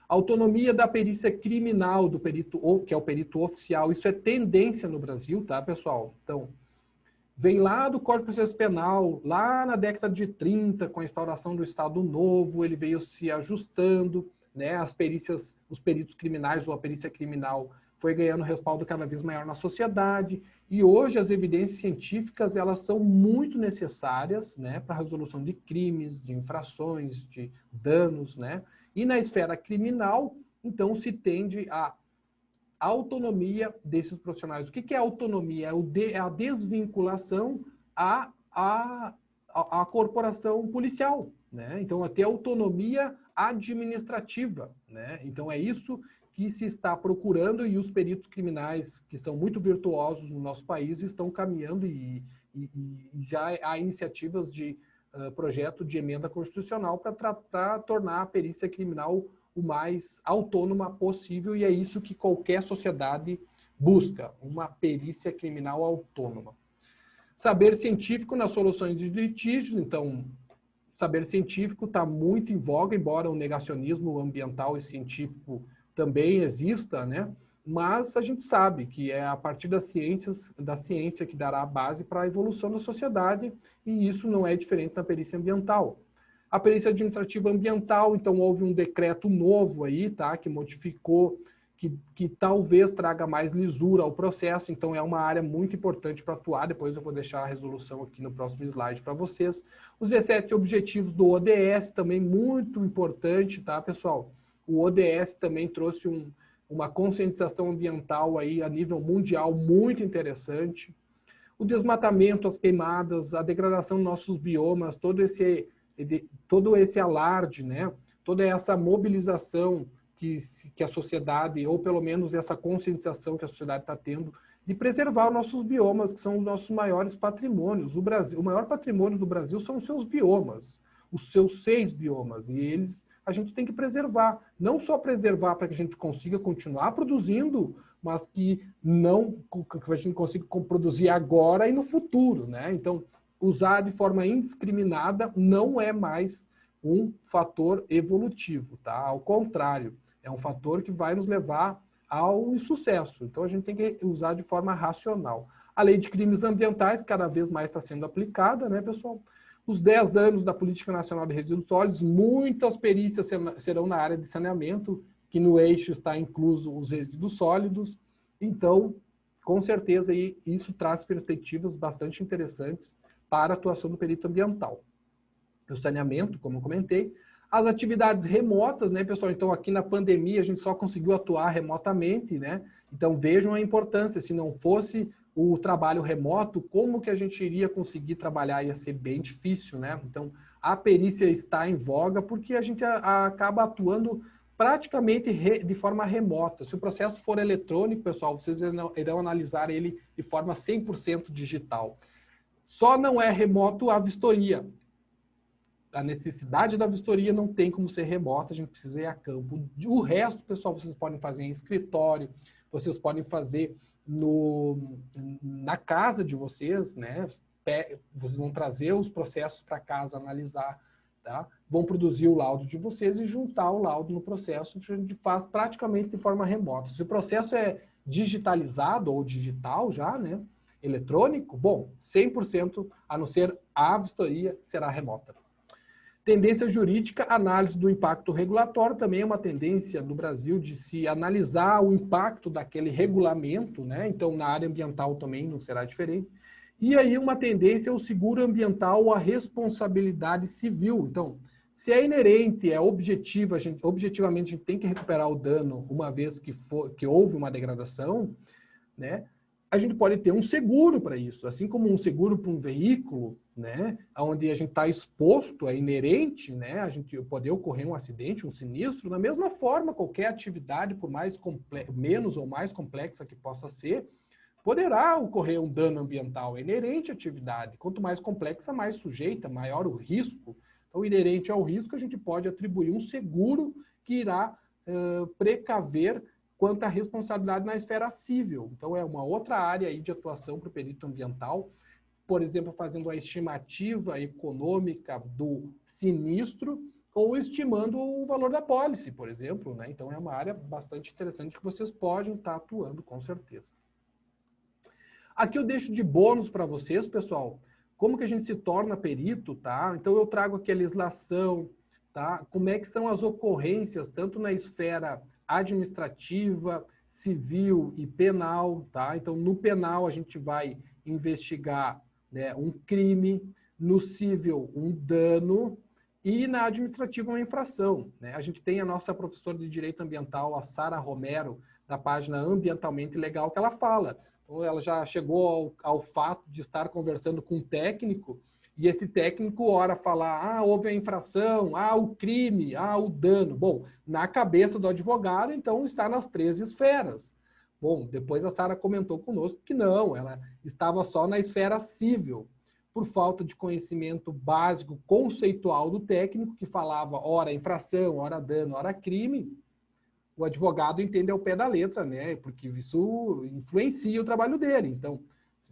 A autonomia da perícia criminal do perito, que é o perito oficial, isso é tendência no Brasil, tá, pessoal? Então, vem lá do Código de Processo Penal, lá na década de 30, com a instauração do Estado Novo, ele veio se ajustando, né? As perícias, os peritos criminais ou a perícia criminal foi ganhando respaldo cada vez maior na sociedade, e hoje as evidências científicas elas são muito necessárias, né, para a resolução de crimes, de infrações, de danos, né? E na esfera criminal, então, se tende a autonomia desses profissionais. O que é autonomia? É a desvinculação à corporação policial, né? Então, até autonomia administrativa, né? Então, é isso que se está procurando e os peritos criminais, que são muito virtuosos no nosso país, estão caminhando e já há iniciativas de projeto de emenda constitucional para tornar a perícia criminal o mais autônoma possível, e é isso que qualquer sociedade busca, uma perícia criminal autônoma. Saber científico nas soluções de litígios, então, saber científico está muito em voga, embora o negacionismo ambiental e científico também exista, né? Mas a gente sabe que é a partir da ciência que dará a base para a evolução da sociedade, e isso não é diferente da perícia ambiental. A perícia administrativa ambiental, então houve um decreto novo aí, tá, que modificou, que talvez traga mais lisura ao processo, então é uma área muito importante para atuar. Depois eu vou deixar a resolução aqui no próximo slide para vocês. Os 17 objetivos do ODS também muito importante, tá, pessoal? O ODS também trouxe uma conscientização ambiental aí a nível mundial muito interessante. O desmatamento, as queimadas, a degradação dos nossos biomas, todo esse alarde, né? Toda essa mobilização que a sociedade, ou pelo menos essa conscientização que a sociedade está tendo, de preservar os nossos biomas, que são os nossos maiores patrimônios. O maior patrimônio do Brasil são os seus biomas, os seus 6 biomas, e eles a gente tem que preservar. Não só preservar para que a gente consiga continuar produzindo, mas que a gente consiga produzir agora e no futuro, né? Então, usar de forma indiscriminada não é mais um fator evolutivo, tá? Ao contrário, é um fator que vai nos levar ao insucesso. Então, a gente tem que usar de forma racional. A lei de crimes ambientais cada vez mais está sendo aplicada, né, pessoal? Os 10 anos da Política Nacional de Resíduos Sólidos, muitas perícias serão na área de saneamento, que no eixo está incluso os resíduos sólidos. Então, com certeza, isso traz perspectivas bastante interessantes para a atuação do perito ambiental. O saneamento, como eu comentei, as atividades remotas, né, pessoal? Então, aqui na pandemia, a gente só conseguiu atuar remotamente, né? Então, vejam a importância. Se não fosse o trabalho remoto, como que a gente iria conseguir trabalhar? Ia ser bem difícil, né? Então, a perícia está em voga porque a gente acaba atuando praticamente de forma remota. Se o processo for eletrônico, pessoal, vocês irão analisar ele de forma 100% digital. Só não é remoto a vistoria. A necessidade da vistoria não tem como ser remota, a gente precisa ir a campo. O resto, pessoal, vocês podem fazer em escritório, vocês podem fazer na casa de vocês, né? Vocês vão trazer os processos para casa analisar, tá? Vão produzir o laudo de vocês e juntar o laudo no processo, que a gente faz praticamente de forma remota. Se o processo é digitalizado ou digital já, né? Eletrônico, bom, 100%, a não ser a vistoria, será remota. Tendência jurídica, análise do impacto regulatório, também é uma tendência no Brasil de se analisar o impacto daquele regulamento, né? Então, na área ambiental também não será diferente. E aí uma tendência é o seguro ambiental ou a responsabilidade civil. Então, se é inerente, é objetiva, objetivamente a gente tem que recuperar o dano uma vez que houve uma degradação, né? A gente pode ter um seguro para isso, assim como um seguro para um veículo, né, onde a gente está exposto, é inerente, né, a gente poder ocorrer um acidente, um sinistro. Da mesma forma, qualquer atividade, por mais menos ou mais complexa que possa ser, poderá ocorrer um dano ambiental. É inerente à atividade. Quanto mais complexa, mais sujeita, maior o risco. Então, inerente ao risco, a gente pode atribuir um seguro que irá precaver quanto à responsabilidade na esfera civil. Então, é uma outra área aí de atuação para o perito ambiental, por exemplo, fazendo a estimativa econômica do sinistro ou estimando o valor da pólice, por exemplo, né? Então, é uma área bastante interessante que vocês podem estar atuando, com certeza. Aqui eu deixo de bônus para vocês, pessoal, como que a gente se torna perito, tá? Então, eu trago aqui a legislação, tá? Como é que são as ocorrências, tanto na esfera administrativa, civil e penal, tá? Então, no penal, a gente vai investigar, né, um crime, no civil, um dano, e na administrativa, uma infração, né? A gente tem a nossa professora de Direito Ambiental, a Sara Romero, da página Ambientalmente Legal, que ela fala. Então, ela já chegou ao fato de estar conversando com um técnico, e esse técnico, ora, falar, houve a infração, o crime, o dano. Bom, na cabeça do advogado, então, está nas 3 esferas. Bom, depois a Sara comentou conosco que não, ela estava só na esfera civil. por falta de conhecimento básico conceitual do técnico, que falava ora infração, ora dano, ora crime, o advogado entende ao pé da letra, né? Porque isso influencia o trabalho dele. Então,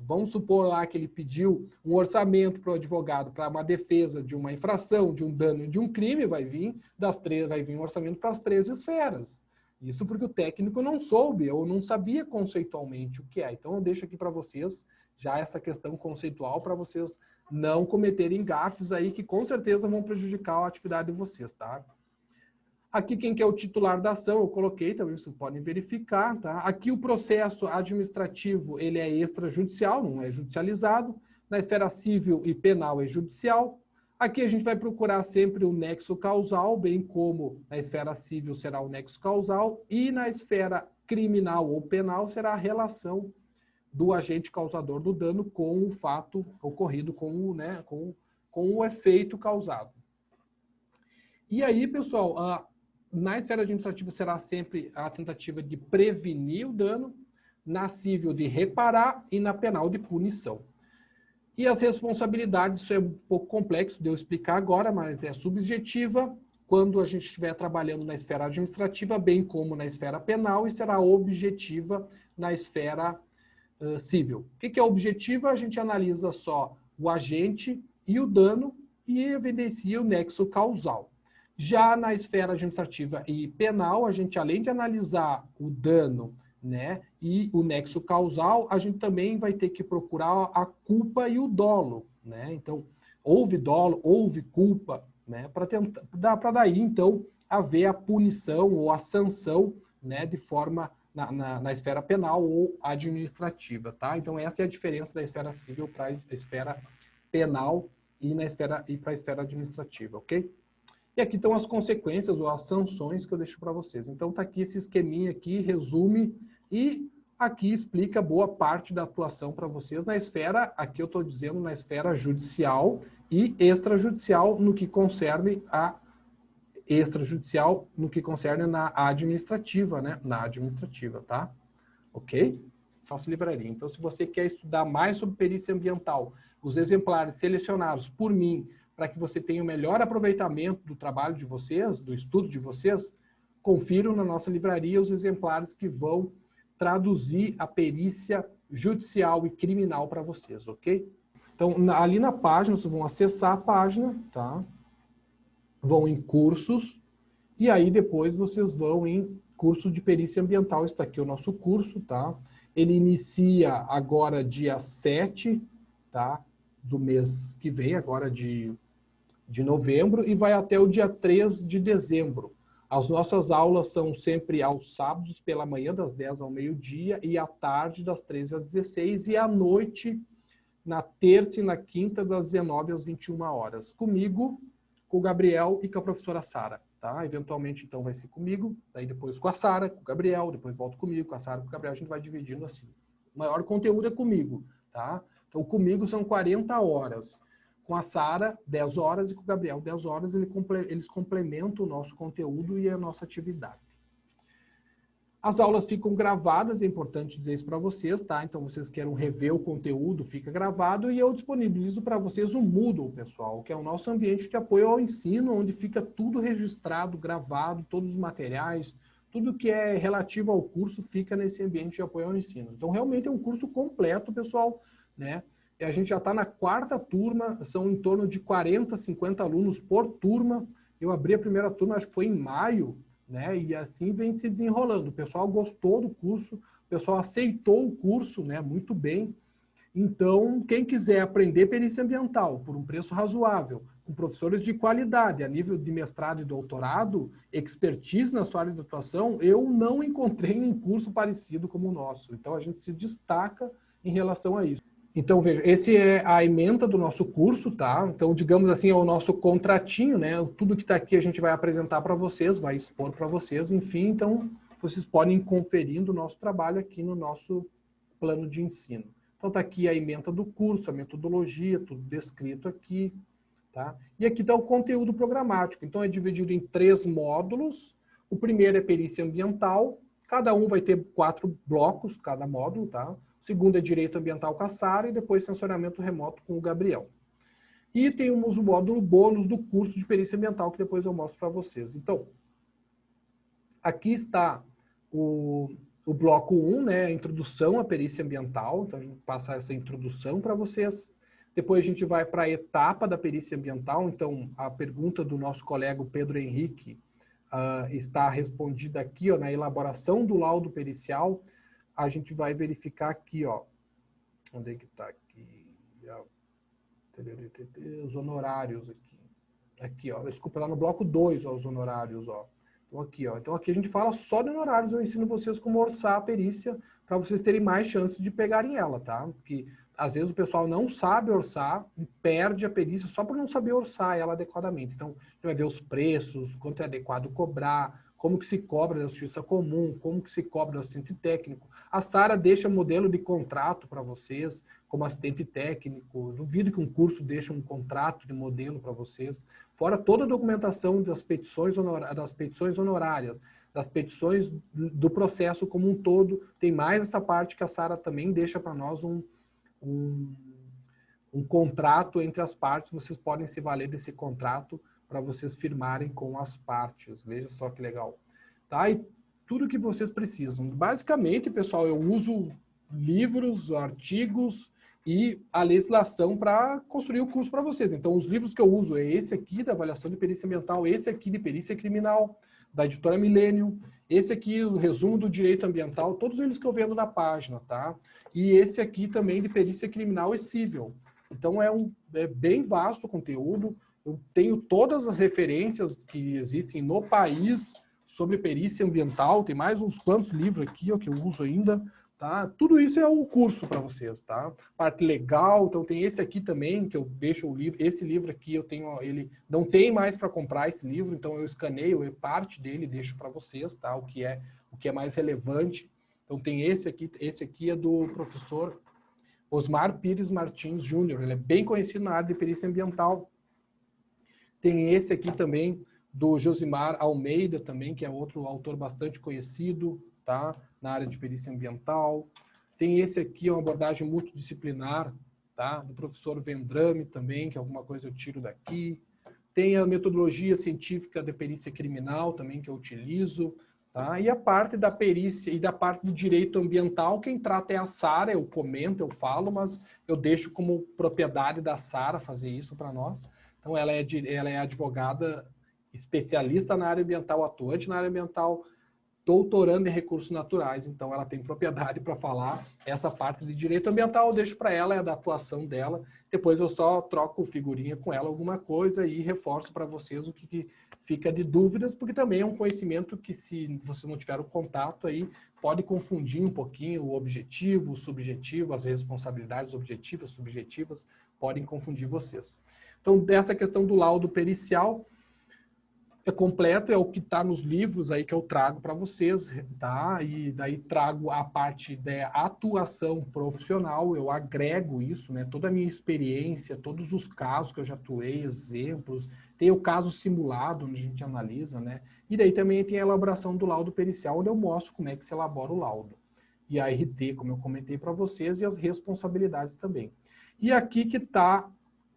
vamos supor lá que ele pediu um orçamento para o advogado para uma defesa de uma infração, de um dano e de um crime, vai vir um orçamento para as 3 esferas. Isso porque o técnico não soube ou não sabia conceitualmente o que é. Então, eu deixo aqui para vocês já essa questão conceitual para vocês não cometerem gafes aí que com certeza vão prejudicar a atividade de vocês, tá? Aqui quem que é o titular da ação, eu coloquei, também vocês podem verificar, tá? Aqui o processo administrativo, ele é extrajudicial, não é judicializado. Na esfera civil e penal é judicial. Aqui a gente vai procurar sempre o nexo causal, bem como na esfera civil será o nexo causal e na esfera criminal ou penal será a relação do agente causador do dano com o fato ocorrido, com o efeito causado. E aí, pessoal, na esfera administrativa será sempre a tentativa de prevenir o dano, na civil de reparar e na penal de punição. E as responsabilidades, isso é um pouco complexo de eu explicar agora, mas é subjetiva quando a gente estiver trabalhando na esfera administrativa, bem como na esfera penal, e será objetiva na esfera civil. O que é objetiva? A gente analisa só o agente e o dano e evidencia o nexo causal. Já na esfera administrativa e penal, a gente, além de analisar o dano, né, e o nexo causal, a gente também vai ter que procurar a culpa e o dolo, né? Então, houve dolo, houve culpa, né, para daí, então, haver a punição ou a sanção, né, de forma na esfera penal ou administrativa, tá? Então, essa é a diferença da esfera civil para a esfera penal e para a esfera administrativa, ok? E aqui estão as consequências ou as sanções que eu deixo para vocês. Então, está aqui esse esqueminha aqui, resume, e aqui explica boa parte da atuação para vocês na esfera, aqui eu estou dizendo na esfera judicial e extrajudicial no que concerne na administrativa, né? Na administrativa, tá? Ok? Nossa livraria. Então, se você quer estudar mais sobre perícia ambiental, os exemplares selecionados por mim, para que você tenha o melhor aproveitamento do trabalho de vocês, do estudo de vocês, confiram na nossa livraria os exemplares que vão traduzir a perícia judicial e criminal para vocês, ok? Então, ali na página, vocês vão acessar a página, tá? Vão em cursos, e aí depois vocês vão em curso de perícia ambiental. Está aqui o nosso curso, tá? Ele inicia agora dia 7, tá? Do mês que vem, agora de novembro, e vai até o dia 3 de dezembro. As nossas aulas são sempre aos sábados, pela manhã, das 10 ao meio-dia, e à tarde, das 13 às 16, e à noite, na terça e na quinta, das 19 às 21 horas. Comigo, com o Gabriel e com a professora Sara, tá? Eventualmente, então, vai ser comigo, daí depois com a Sara, com o Gabriel, depois volto comigo, com a Sara, com o Gabriel, a gente vai dividindo assim. O maior conteúdo é comigo, tá? Então, comigo são 40 horas. Com a Sara, 10 horas, e com o Gabriel, 10 horas, eles complementam o nosso conteúdo e a nossa atividade. As aulas ficam gravadas, é importante dizer isso para vocês, tá? Então, vocês querem rever o conteúdo, fica gravado, e eu disponibilizo para vocês o Moodle, pessoal, que é o nosso ambiente de apoio ao ensino, onde fica tudo registrado, gravado, todos os materiais, tudo que é relativo ao curso fica nesse ambiente de apoio ao ensino. Então, realmente é um curso completo, pessoal, né? E a gente já está na 4ª turma, são em torno de 40, 50 alunos por turma. Eu abri a primeira turma, acho que foi em maio, né? E assim vem se desenrolando. O pessoal gostou do curso, o pessoal aceitou o curso, né? Muito bem. Então, quem quiser aprender perícia ambiental por um preço razoável, com professores de qualidade, a nível de mestrado e doutorado, expertise na sua área de atuação, eu não encontrei um curso parecido como o nosso. Então, a gente se destaca em relação a isso. Então, veja, esse é a ementa do nosso curso, tá? Então, digamos assim, é o nosso contratinho, né? Tudo que está aqui a gente vai apresentar para vocês, vai expor para vocês, enfim. Então, vocês podem ir conferindo o nosso trabalho aqui no nosso plano de ensino. Então, está aqui a ementa do curso, a metodologia, tudo descrito aqui, tá? E aqui está o conteúdo programático. Então, é dividido em 3 módulos. O primeiro é perícia ambiental. Cada um vai ter 4 blocos, cada módulo, tá? O segundo é direito ambiental com a Sara e depois sensoriamento remoto com o Gabriel. E temos o módulo bônus do curso de perícia ambiental, que depois eu mostro para vocês. Então, aqui está o bloco 1, né, a introdução à perícia ambiental. Então, a gente passa essa introdução para vocês. Depois a gente vai para a etapa da perícia ambiental. Então, a pergunta do nosso colega Pedro Henrique está respondida aqui, ó, na elaboração do laudo pericial. A gente vai verificar aqui, ó, onde é que está aqui? Os honorários aqui. Aqui, ó, desculpa, lá no bloco 2, ó, os honorários, ó. Então aqui, ó. Então aqui a gente fala só de honorários, eu ensino vocês como orçar a perícia para vocês terem mais chances de pegarem ela, tá? Porque às vezes o pessoal não sabe orçar e perde a perícia só por não saber orçar ela adequadamente. Então, a gente vai ver os preços, quanto é adequado cobrar, como que se cobra da justiça comum, como que se cobra do assistente técnico. A Sara deixa modelo de contrato para vocês, como assistente técnico. Duvido que um curso deixe um contrato de modelo para vocês. Fora toda a documentação das petições honorárias, das petições do processo como um todo. Tem mais essa parte que a Sara também deixa para nós um contrato entre as partes. Vocês podem se valer desse contrato para vocês firmarem com as partes. Veja só que legal. Tá? E tudo que vocês precisam. Basicamente, pessoal, eu uso livros, artigos e a legislação para construir o curso para vocês. Então, os livros que eu uso é esse aqui, da avaliação de perícia ambiental, esse aqui de perícia criminal, da editora Millennium, esse aqui, o resumo do direito ambiental, todos eles que eu vendo na página, tá? E esse aqui também de perícia criminal e civil. Então, é bem vasto o conteúdo. Eu tenho todas as referências que existem no país sobre perícia ambiental. Tem mais uns quantos livros aqui, ó, que eu uso ainda, tá? Tudo isso é o curso para vocês, tá? Parte legal, então tem esse aqui também, que eu deixo o livro. Esse livro aqui, eu tenho, ó, ele não tem mais para comprar esse livro, então eu escaneio parte dele e deixo para vocês, tá? O que é mais relevante. Então tem esse aqui é do professor Osmar Pires Martins Júnior. Ele é bem conhecido na área de perícia ambiental. Tem esse aqui também do Josimar Almeida também, que é outro autor bastante conhecido, tá? Na área de perícia ambiental. Tem esse aqui, uma abordagem multidisciplinar, tá? Do professor Vendrame também, que alguma coisa eu tiro daqui. Tem a metodologia científica de perícia criminal também, que eu utilizo, tá? E a parte da perícia e da parte do direito ambiental, quem trata é a Sara, eu comento, eu falo, mas eu deixo como propriedade da Sara fazer isso para nós. Então, ela é advogada especialista na área ambiental, atuante na área ambiental, doutorando em recursos naturais. Então, ela tem propriedade para falar essa parte de direito ambiental. Eu deixo para ela, é da atuação dela. Depois eu só troco figurinha com ela, alguma coisa, e reforço para vocês o que fica de dúvidas, porque também é um conhecimento que, se você não tiver o contato aí, pode confundir um pouquinho o objetivo, o subjetivo, as responsabilidades objetivas, subjetivas, podem confundir vocês. Então, dessa questão do laudo pericial, é completo, é o que está nos livros aí que eu trago para vocês, tá? E daí trago a parte da atuação profissional, eu agrego isso, né? Toda a minha experiência, todos os casos que eu já atuei, exemplos, tem o caso simulado, onde a gente analisa, né? E daí também tem a elaboração do laudo pericial, onde eu mostro como é que se elabora o laudo. E a RT, como eu comentei para vocês, e as responsabilidades também. E aqui que está,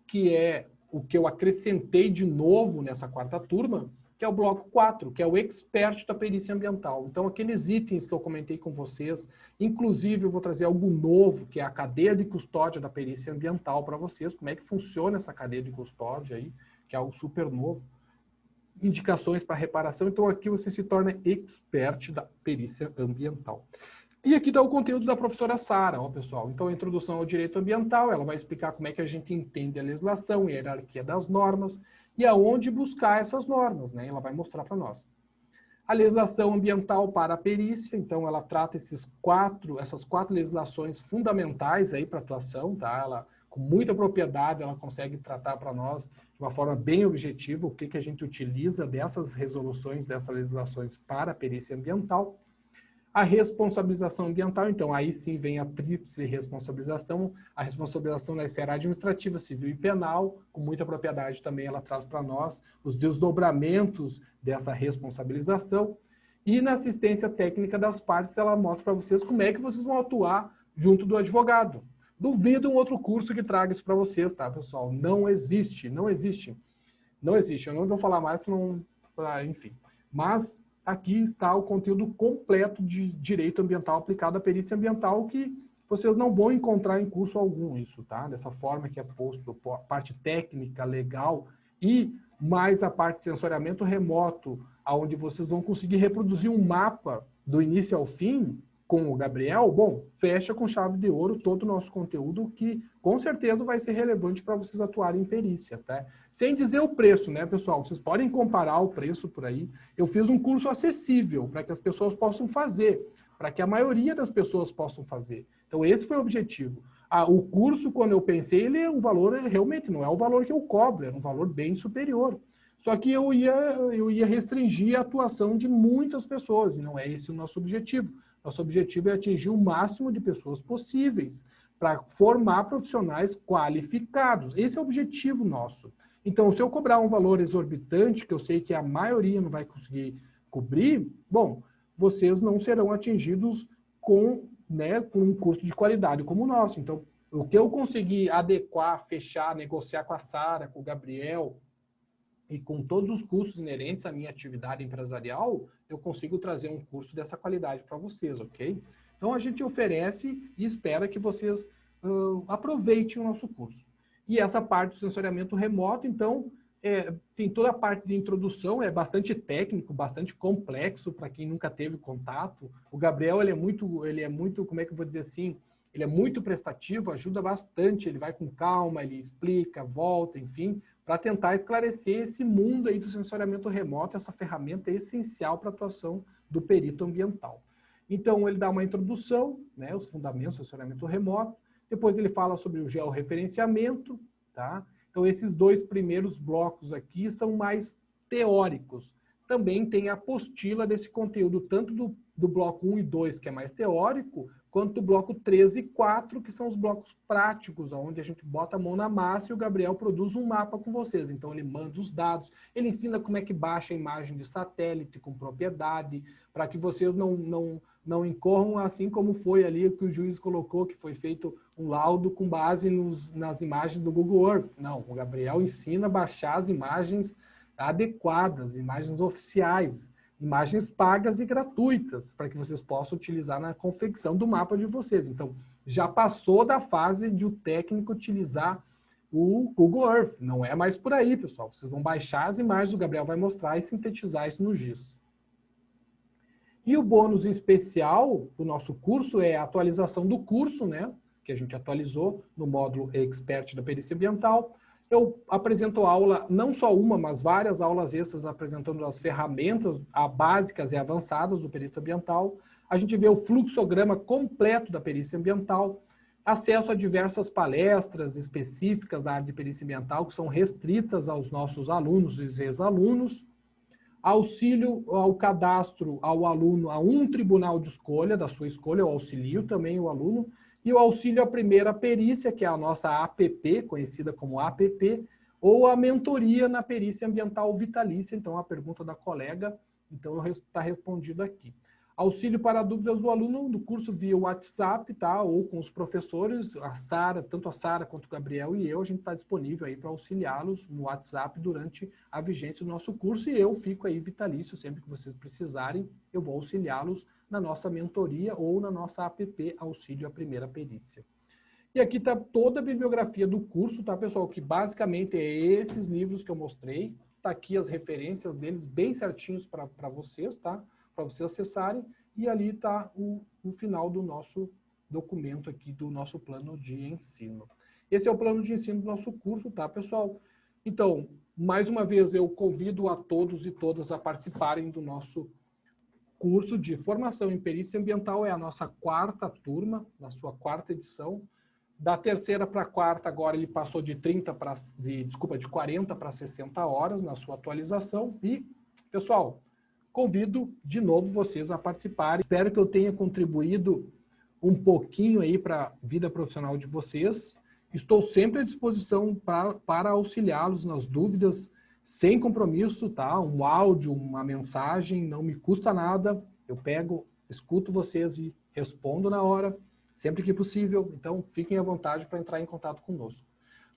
que é o que eu acrescentei de novo nessa quarta turma, que é o bloco 4, que é o expert da perícia ambiental. Então, aqueles itens que eu comentei com vocês, inclusive eu vou trazer algo novo, que é a cadeia de custódia da perícia ambiental para vocês, como é que funciona essa cadeia de custódia aí, que é algo super novo. Indicações para reparação, então aqui você se torna expert da perícia ambiental. E aqui está o conteúdo da professora Sara, ó, pessoal. Então, a introdução ao direito ambiental, ela vai explicar como é que a gente entende a legislação e a hierarquia das normas e aonde buscar essas normas, né? Ela vai mostrar para nós. A legislação ambiental para a perícia, então, ela trata essas quatro legislações fundamentais aí para atuação, tá? Ela, com muita propriedade, ela consegue tratar para nós de uma forma bem objetiva o que a gente utiliza dessas resoluções, dessas legislações para a perícia ambiental. A responsabilização ambiental, então, aí sim vem a tríplice responsabilização, a responsabilização na esfera administrativa, civil e penal, com muita propriedade também ela traz para nós os desdobramentos dessa responsabilização, e na assistência técnica das partes ela mostra para vocês como é que vocês vão atuar junto do advogado. Duvido um outro curso que traga isso para vocês, tá, pessoal? Não existe, não existe. Não existe. Eu não vou falar mais enfim. Mas aqui está o conteúdo completo de direito ambiental aplicado à perícia ambiental que vocês não vão encontrar em curso algum isso, tá? Dessa forma que é posto a parte técnica, legal e mais a parte de sensoriamento remoto, onde vocês vão conseguir reproduzir um mapa do início ao fim com o Gabriel, bom, fecha com chave de ouro todo o nosso conteúdo que com certeza vai ser relevante para vocês atuarem em perícia, tá? Sem dizer o preço, né, pessoal? Vocês podem comparar o preço por aí. Eu fiz um curso acessível para que as pessoas possam fazer, para que a maioria das pessoas possam fazer. Então, esse foi o objetivo. O curso, quando eu pensei, o valor realmente não é o valor que eu cobro, era um valor bem superior. Só que eu ia restringir a atuação de muitas pessoas, e não é esse o nosso objetivo. Nosso objetivo é atingir o máximo de pessoas possíveis, para formar profissionais qualificados. Esse é o objetivo nosso. Então, se eu cobrar um valor exorbitante, que eu sei que a maioria não vai conseguir cobrir, bom, vocês não serão atingidos com um custo de qualidade como o nosso. Então, o que eu conseguir adequar, fechar, negociar com a Sara, com o Gabriel, e com todos os custos inerentes à minha atividade empresarial, eu consigo trazer um curso dessa qualidade para vocês, ok? Então, a gente oferece e espera que vocês aproveitem o nosso curso. E essa parte do sensoriamento remoto, então, tem toda a parte de introdução, é bastante técnico, bastante complexo para quem nunca teve contato. O Gabriel, ele é muito, como é que eu vou dizer assim, ele é muito prestativo, ajuda bastante, ele vai com calma, ele explica, volta, enfim, para tentar esclarecer esse mundo aí do sensoriamento remoto, essa ferramenta é essencial para a atuação do perito ambiental. Então, ele dá uma introdução, né, os fundamentos do sensoriamento remoto, depois ele fala sobre o georreferenciamento, tá? Então, esses dois primeiros blocos aqui são mais teóricos. Também tem a apostila desse conteúdo, tanto do bloco 1 e 2, que é mais teórico, quanto do bloco 3 e 4, que são os blocos práticos, onde a gente bota a mão na massa e o Gabriel produz um mapa com vocês. Então, ele manda os dados, ele ensina como é que baixa a imagem de satélite com propriedade, para que vocês não incorram assim como foi ali que o juiz colocou, que foi feito um laudo com base nas imagens do Google Earth. Não, o Gabriel ensina a baixar as imagens adequadas, imagens oficiais, imagens pagas e gratuitas, para que vocês possam utilizar na confecção do mapa de vocês. Então, já passou da fase de o técnico utilizar o Google Earth. Não é mais por aí, pessoal. Vocês vão baixar as imagens, o Gabriel vai mostrar e sintetizar isso no GIS. E o bônus especial do nosso curso é a atualização do curso, né? Que a gente atualizou no módulo Expert da Perícia Ambiental. Eu apresento aula, não só uma, mas várias aulas extras apresentando as ferramentas básicas e avançadas do perito ambiental. A gente vê o fluxograma completo da perícia ambiental, acesso a diversas palestras específicas da área de perícia ambiental, que são restritas aos nossos alunos e ex-alunos, auxílio ao cadastro ao aluno a um tribunal de escolha, da sua escolha, eu auxilio também o aluno, e o auxílio à primeira perícia, que é a nossa APP, conhecida como APP, ou a mentoria na perícia ambiental vitalícia, então a pergunta da colega, então está respondido aqui. Auxílio para dúvidas do aluno do curso via WhatsApp, tá? Ou com os professores, a Sara, tanto a Sara quanto o Gabriel e eu, a gente está disponível aí para auxiliá-los no WhatsApp durante a vigência do nosso curso e eu fico aí vitalício, sempre que vocês precisarem, eu vou auxiliá-los na nossa mentoria ou na nossa APP Auxílio à Primeira Perícia. E aqui está toda a bibliografia do curso, tá, pessoal? Que basicamente é esses livros que eu mostrei, tá aqui as referências deles bem certinhos para vocês, tá? Para vocês acessarem, e ali está o final do nosso documento aqui, do nosso plano de ensino. Esse é o plano de ensino do nosso curso, tá, pessoal? Então, mais uma vez, eu convido a todos e todas a participarem do nosso curso de formação em perícia ambiental, é a nossa quarta turma, na sua quarta edição. Da terceira para a quarta, agora ele passou de 40 para 60 horas na sua atualização. E, pessoal, convido de novo vocês a participarem. Espero que eu tenha contribuído um pouquinho aí para a vida profissional de vocês. Estou sempre à disposição para auxiliá-los nas dúvidas, sem compromisso, tá? Um áudio, uma mensagem, não me custa nada. Eu pego, escuto vocês e respondo na hora. sempre que possível. Então, fiquem à vontade para entrar em contato conosco.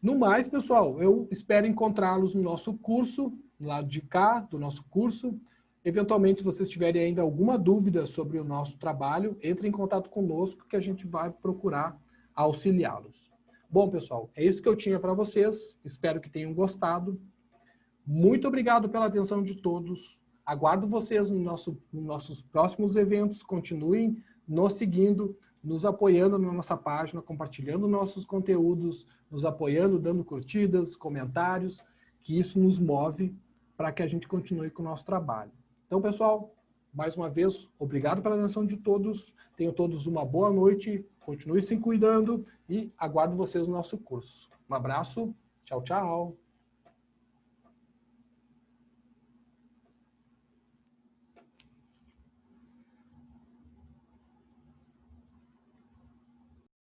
No mais, pessoal, eu espero encontrá-los no nosso curso, do lado de cá, do nosso curso. Eventualmente, se vocês tiverem ainda alguma dúvida sobre o nosso trabalho, entre em contato conosco que a gente vai procurar auxiliá-los. Bom, pessoal, é isso que eu tinha para vocês. Espero que tenham gostado. Muito obrigado pela atenção de todos. Aguardo vocês nos nossos próximos eventos. Continuem nos seguindo, nos apoiando na nossa página, compartilhando nossos conteúdos, nos apoiando, dando curtidas, comentários, que isso nos move para que a gente continue com o nosso trabalho. Então, pessoal, mais uma vez, obrigado pela atenção de todos. Tenham todos uma boa noite, continue se cuidando e aguardo vocês no nosso curso. Um abraço, tchau, tchau.